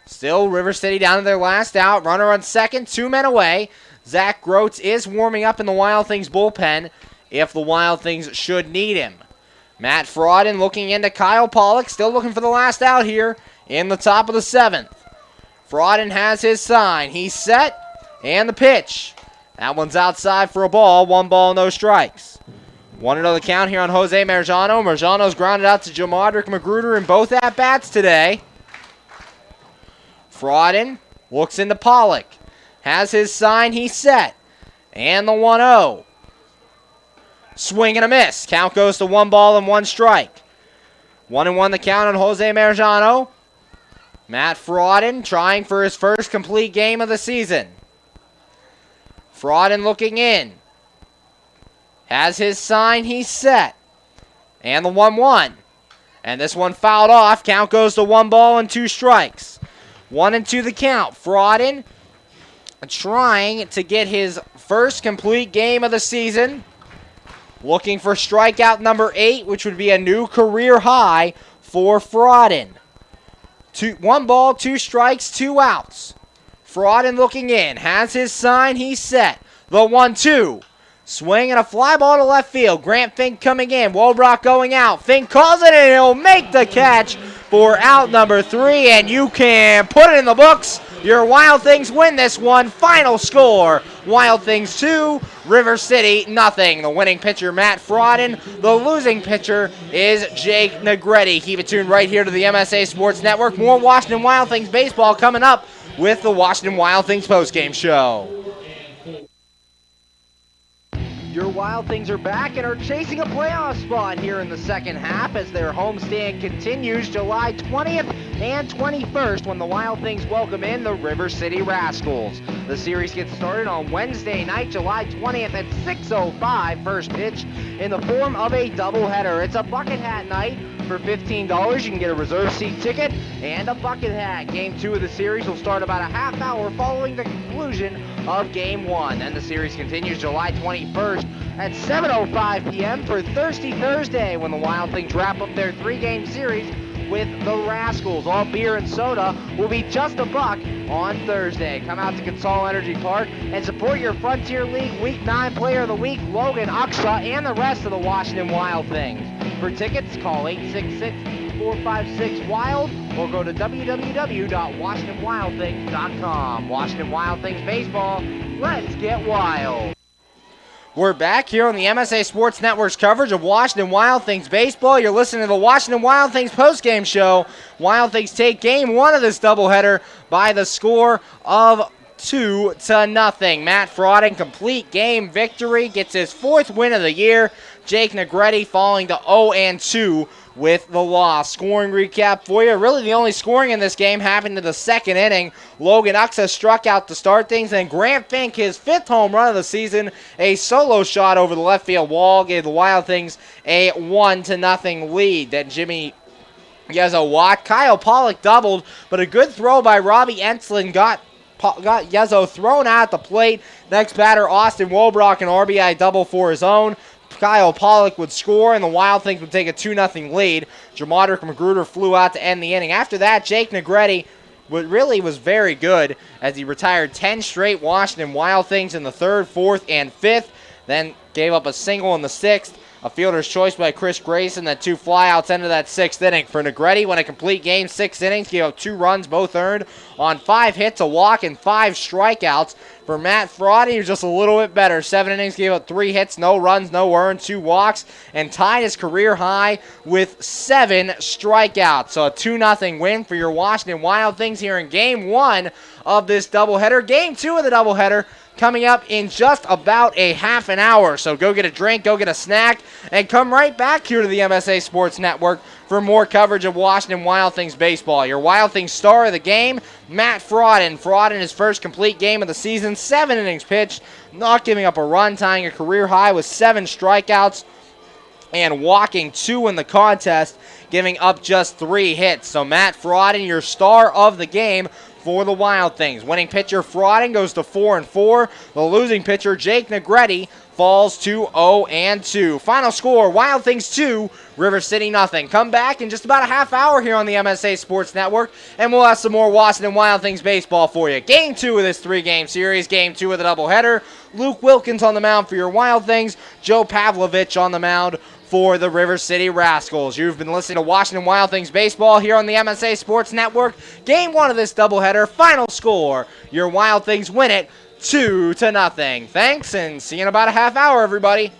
Still, River City down to their last out. Runner on second, 2 men away. Zach Groats is warming up in the Wild Things bullpen if the Wild Things should need him. Matt Frodden looking into Kyle Pollock, still looking for the last out here in the top of the 7th. Frodden has his sign. He's set, and the pitch. That one's outside for a ball. 1 ball, no strikes. 1-0 the count here on Jose Merjano. Merjano's grounded out to Jamadric Magruder in both at-bats today. Frodden looks into Pollock. Has his sign. He's set. And the 1-0. Swing and a miss. Count goes to 1 ball and 1 strike. 1-1 the count on Jose Merjano. Matt Frodden trying for his first complete game of the season. Frodden looking in. Has his sign. He's set. And the 1-1. And this one fouled off. Count goes to 1 ball and 2 strikes. 1-2 the count. Frodden trying to get his first complete game of the season. Looking for strikeout number 8, which would be a new career high for Frodden. 1 ball, 2 strikes, 2 outs. Frodden looking in. Has his sign. He's set. The 1-2. Swing and a fly ball to left field. Grant Fink coming in. Woldrock going out. Fink calls it, and he'll make the catch for out number 3, and you can put it in the books. Your Wild Things win this one. Final score, Wild Things 2, River City nothing. The winning pitcher, Matt Frodden. The losing pitcher is Jake Negretti. Keep it tuned right here to the MSA Sports Network. More Washington Wild Things baseball coming up with the Washington Wild Things postgame show. Your Wild Things are back and are chasing a playoff spot here in the second half as their homestand continues July 20th and 21st when the Wild Things welcome in the River City Rascals. The series gets started on Wednesday night, July 20th at 6:05, first pitch in the form of a doubleheader. It's a bucket hat night. For $15, you can get a reserve seat ticket and a bucket hat. Game 2 of the series will start about a half hour following the conclusion of Game 1. Then the series continues July 21st at 7:05 p.m. for Thirsty Thursday when the Wild Things wrap up their 3-game series with the Rascals. All beer and soda will be just $1 on Thursday. Come out to Consol Energy Park and support your Frontier League Week 9 Player of the Week, Logan Aksa, and the rest of the Washington Wild Things. For tickets, call 866-456-WILD or go to www.washingtonwildthings.com. Washington Wild Things Baseball, let's get wild. We're back here on the MSA Sports Network's coverage of Washington Wild Things baseball. You're listening to the Washington Wild Things postgame show. Wild Things take game 1 of this doubleheader by the score of 2-0. Matt Frodden, complete game victory, gets his 4th win of the year. Jake Negretti falling to 0-2 with the loss. Scoring recap for you. Really the only scoring in this game happened in the 2nd inning. Logan Aksa struck out to start things, and Grant Fink, his 5th home run of the season, a solo shot over the left field wall, gave the Wild Things a 1-0 lead. Then Jimmy Yezzo walked. Kyle Pollock doubled, but a good throw by Robbie Enslin got Yezzo thrown out at the plate. Next batter, Austin Wolbrock, an RBI double for his own. Kyle Pollock would score, and the Wild Things would take a 2-0 lead. Jamadric Magruder flew out to end the inning. After that, Jake Negretti really was very good as he retired 10 straight Washington Wild Things in the 3rd, 4th, and 5th. then gave up a single in the 6th. A fielder's choice by Chris Grayson, then 2 flyouts into that 6th inning. For Negretti, went a complete game, 6 innings, gave up 2 runs, both earned on 5 hits, a walk, and 5 strikeouts. For Matt Fraude, he was just a little bit better. 7 innings, gave up 3 hits, no runs, no earned, 2 walks, and tied his career high with 7 strikeouts. So a 2-0 win for your Washington Wild Things here in Game 1 of this doubleheader. Game 2 of the doubleheader coming up in just about a half an hour. So go get a drink, go get a snack, and come right back here to the MSA Sports Network for more coverage of Washington Wild Things baseball. Your Wild Things star of the game, Matt Fraude. Fraude in his first complete game of the season, 7 innings pitched, not giving up a run, tying a career high with 7 strikeouts and walking 2 in the contest, giving up just 3 hits. So Matt Fraude, your star of the game for the Wild Things. Winning pitcher Fraude goes to 4-4. The losing pitcher Jake Negretti falls to 0-2. Final score, Wild Things 2, River City nothing. Come back in just about a half hour here on the MSA Sports Network, and we'll have some more Washington Wild Things baseball for you. Game 2 of this 3-game series, Game 2 of the doubleheader. Luke Wilkins on the mound for your Wild Things, Joe Pavlovich on the mound for the River City Rascals. You've been listening to Washington Wild Things baseball here on the MSA Sports Network. Game 1 of this doubleheader, final score, your Wild Things win it 2-0. Thanks, and see you in about a half hour, everybody.